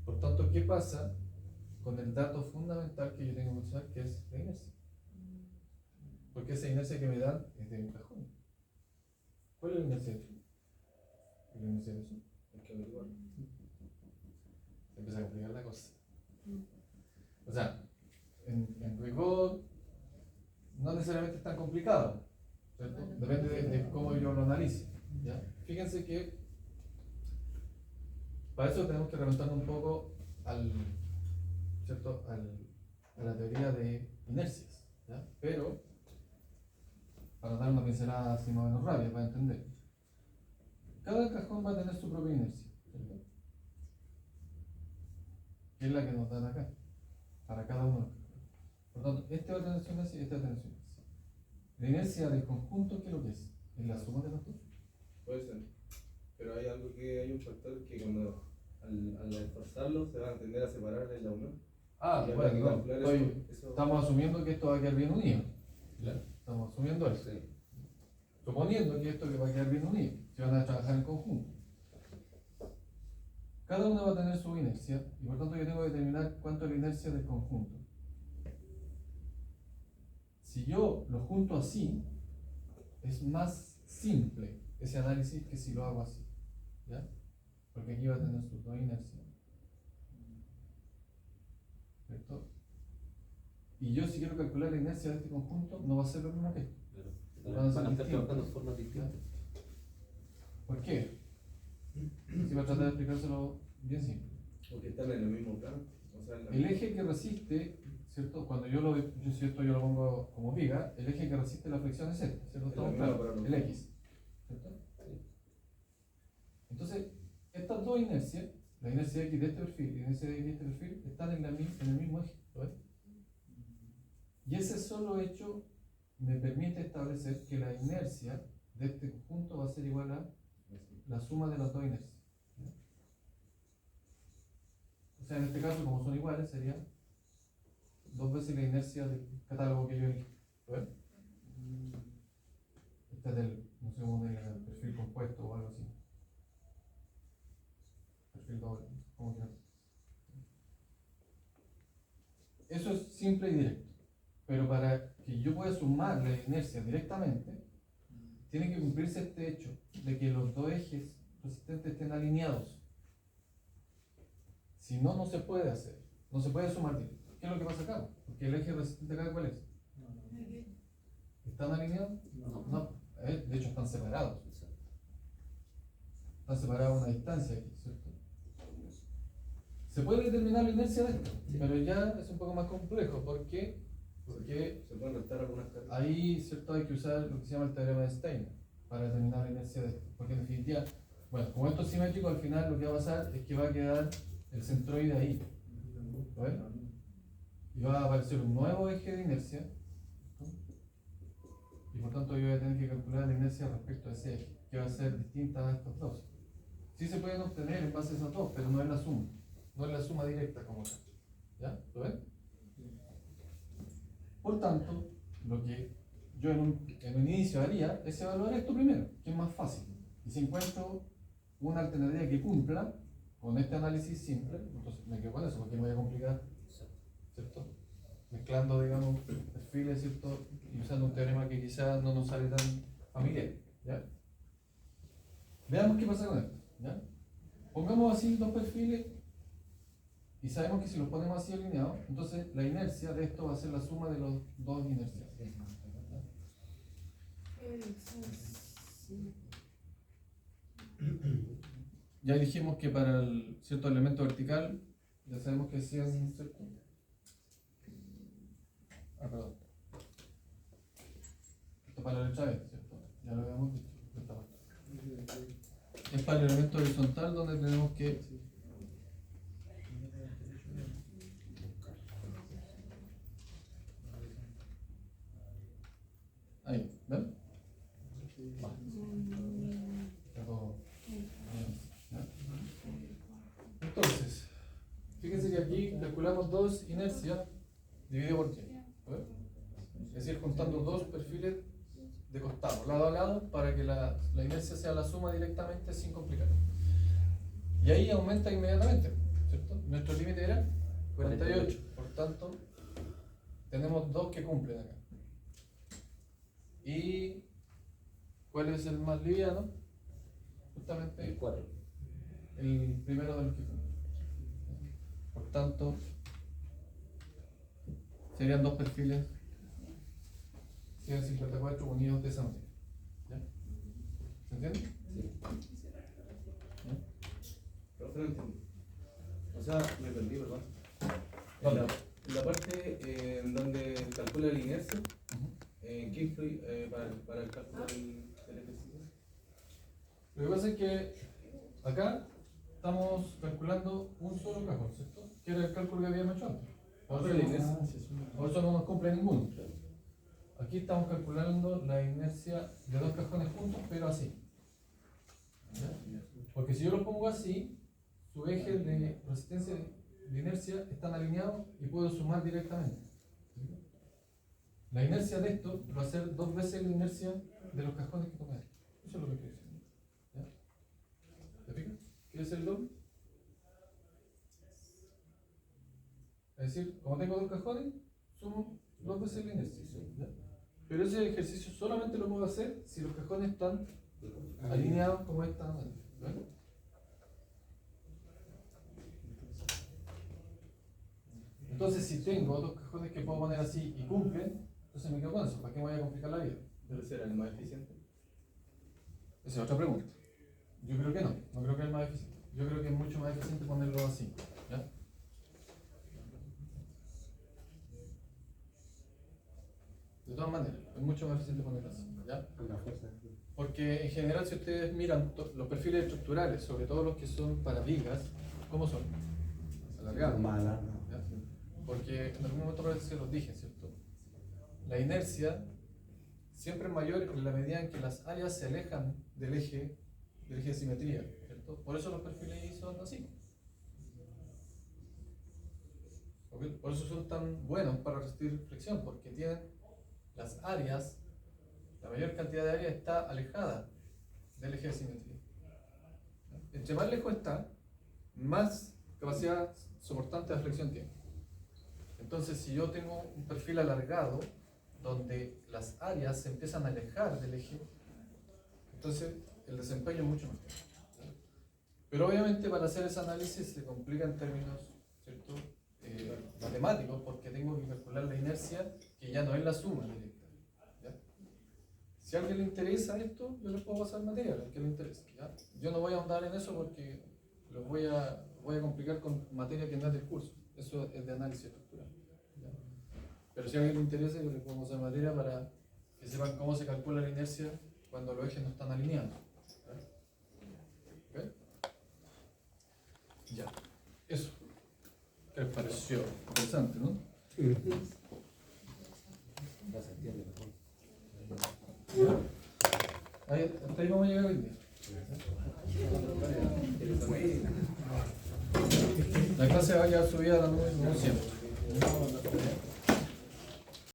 Speaker 1: Por tanto, ¿qué pasa con el dato fundamental que yo tengo que usar, que es la inercia? Porque esa inercia que me dan es de un cajón. ¿Cuál es la inercia de eso? ¿La inercia de eso?
Speaker 3: hay que averiguar.
Speaker 1: Se empieza a complicar la cosa. O sea, en rigor no necesariamente es tan complicado, ¿cierto? Depende de cómo yo lo analice, ¿ya? Fíjense que para eso tenemos que remontarnos un poco ¿cierto? A la teoría de inercias, ¿ya? Pero para dar una pincelada así más o menos rápida para entender, cada cajón va a tener su propia inercia, ¿cierto? Que es la que nos dan acá, para cada uno de los cajones. Por tanto, este va a tener su inercia y este va a tener su inercia. La inercia del conjunto, ¿qué es lo que es? ¿Es la suma de los dos?
Speaker 3: Puede ser. Pero hay algo hay un factor que cuando al esforzarlo se va a tender a separar en la unión.
Speaker 1: Ah,
Speaker 3: Y habrá
Speaker 1: bueno,
Speaker 3: que
Speaker 1: no,
Speaker 3: calcular eso.
Speaker 1: estamos asumiendo que esto va a quedar bien unido. Estamos asumiendo eso. Suponiendo que esto que va a quedar bien unido, se van a trabajar en conjunto. Cada uno va a tener su inercia y por tanto yo tengo que determinar cuánto es la inercia del conjunto. Si yo lo junto así, es más simple ese análisis que si lo hago así, ¿ya? Porque aquí va a tener sus dos inercias, ¿cierto? Y yo si quiero calcular la inercia de este conjunto, no va a ser lo mismo que esto.
Speaker 8: Van a estar trabajando de formas distintas.
Speaker 1: ¿Por qué? Si va a tratar de explicárselo bien simple.
Speaker 3: Porque están en el mismo plano. O sea,
Speaker 1: El eje que resiste, ¿cierto? Cuando si esto yo lo pongo como viga, el eje que resiste la flexión es este, ¿cierto?
Speaker 3: Es la
Speaker 1: Estamos
Speaker 3: misma
Speaker 1: claros,
Speaker 3: para los
Speaker 1: el
Speaker 3: dos.
Speaker 1: X, ¿cierto? Entonces, estas dos inercias, la inercia X de este perfil y la inercia X de este perfil, están en el mismo eje, ¿lo ves? Y ese solo hecho me permite establecer que la inercia de este conjunto va a ser igual a la suma de las dos inercias. ¿Ya? O sea, en este caso, como son iguales, sería dos veces la inercia del catálogo que yo elegí. ¿Lo ves? Este es del, no sé cómo diga, el perfil compuesto o algo así. Perfil doble, como quieras. Eso es simple y directo. Pero para que yo pueda sumar la inercia directamente, tiene que cumplirse este hecho de que los dos ejes resistentes estén alineados. Si no, no se puede hacer. No se puede sumar directo. ¿Qué es lo que pasa acá? Porque el eje resistente acá, ¿cuál es? ¿Están alineados? No. De hecho, están separados. están separados a una distancia aquí, ¿cierto? Se puede determinar la inercia de esto, pero ya es un poco más complejo. ¿Por qué? Porque
Speaker 3: Se pueden restar algunas cargas.
Speaker 1: ahí, ¿cierto? Hay que usar lo que se llama el teorema de Steiner para determinar la inercia de esto. Porque en definitiva, bueno, como esto es simétrico, al final lo que va a pasar es que va a quedar el centroide ahí. ¿Lo ven? Y va a aparecer un nuevo eje de inercia. ¿Cierto? Y por tanto yo voy a tener que calcular la inercia respecto a ese eje, que va a ser distinta a estos dos. Sí se pueden obtener en base a esos dos, pero no es la suma. No es la suma directa como tal. ¿Ya? ¿Lo ven? Por tanto, lo que yo en un inicio haría es evaluar esto primero, que es más fácil. Y si encuentro una alternativa que cumpla con este análisis simple, entonces me quedo con eso, porque no voy a complicar, ¿cierto? Mezclando, digamos, perfiles, ¿cierto? Y usando un teorema que quizás no nos sale tan familiar, ¿ya? Veamos qué pasa con esto, ¿ya? Pongamos así dos perfiles y sabemos que si los ponemos así alineados, entonces la inercia de esto va a ser la suma de los dos inercias. Ya dijimos que para el cierto elemento vertical, ya sabemos que es 100, ¿cierto? Ah, perdón. Esto para la letra B, ¿cierto? Ya lo habíamos dicho. Esta parte. Es para el elemento horizontal donde tenemos que ahí, ¿ven? Vale. Ya todo. ¿Ya? Entonces, fíjense que aquí calculamos dos inercias dividido por y. ¿Ven? Es decir, juntando dos perfiles de costado, lado a lado, para que la inercia sea la suma directamente sin complicar. Y ahí aumenta inmediatamente, ¿cierto? Nuestro límite era 48, por tanto, tenemos dos que cumplen acá. ¿Y cuál es el más liviano? Justamente
Speaker 8: El 4.
Speaker 1: el primero de los que cumple. Por tanto, serían dos perfiles 154 unidos de esa manera. ¿Ya? ¿Se entiende?
Speaker 8: Sí.
Speaker 1: ¿Ya?
Speaker 3: Profe, no entiendo. O sea, me perdí, perdón.
Speaker 1: ¿Dónde?
Speaker 3: En la parte en donde calcula la inercia,
Speaker 1: Ujú.
Speaker 3: ¿qué influye para el cálculo del ejercicio?
Speaker 1: Lo que pasa es que acá estamos calculando un solo cajón, ¿cierto? Que era el cálculo que habíamos hecho antes. Por eso no nos cumple ninguno. Aquí estamos calculando la inercia de dos cajones juntos, pero así. ¿Ya? Porque si yo lo pongo así, su eje de resistencia de inercia están alineados y puedo sumar directamente. La inercia de esto va a ser dos veces la inercia de los cajones que tomé. Eso es lo que estoy diciendo. ¿Ya? ¿Te fijas? ¿Quieres ser el doble? Es decir, como tengo dos cajones, sumo dos veces la inercia. ¿Ya? Pero ese ejercicio solamente lo puedo hacer si los cajones están alineados como esta manera. ¿Vale? Entonces, si tengo dos cajones que puedo poner así y cumplen, entonces me quedo con eso. ¿Para qué me voy a complicar la vida?
Speaker 3: ¿Debe ser el más eficiente?
Speaker 1: Esa es otra pregunta. Yo creo que no. No creo que es el más eficiente. Yo creo que es mucho más eficiente ponerlo así. ¿Ya? De todas maneras, es mucho más eficiente ponerlo así. ¿Ya?
Speaker 7: La fuerza.
Speaker 1: Porque en general, si ustedes miran los perfiles estructurales, sobre todo los que son para vigas, ¿cómo son? Alargados.
Speaker 7: Mala.
Speaker 1: ¿Ya? Porque en algún momento se los dije, ¿cierto? La inercia siempre es mayor en la medida en que las áreas se alejan del eje de simetría, ¿cierto? Por eso los perfiles son así. ¿Ok? Por eso son tan buenos para resistir fricción, porque tienen las áreas, la mayor cantidad de área está alejada del eje de simetría. Entre más lejos está, más capacidad soportante de flexión tiene. Entonces, si yo tengo un perfil alargado, donde las áreas se empiezan a alejar del eje, entonces el desempeño es mucho mejor. Pero obviamente para hacer ese análisis se complica en términos, ¿cierto? Matemáticos, porque tengo que calcular la inercia, que ya no es la suma directa. ¿Ya? Si a alguien le interesa esto, yo les puedo pasar material, al que le interese. ¿Ya? Yo no voy a ahondar en eso porque los voy a complicar con materia que no es del curso. Eso es de análisis estructural. ¿Ya? Pero si a alguien le interesa, yo les puedo pasar materia para que sepan cómo se calcula la inercia cuando los ejes no están alineados. ¿Ok? Ya, eso. ¿Qué les pareció? Interesante, ¿no?
Speaker 8: Ya se entiende mejor.
Speaker 1: Hasta ahí vamos a llegar hoy día. La clase va a quedar subida a la nube como siempre.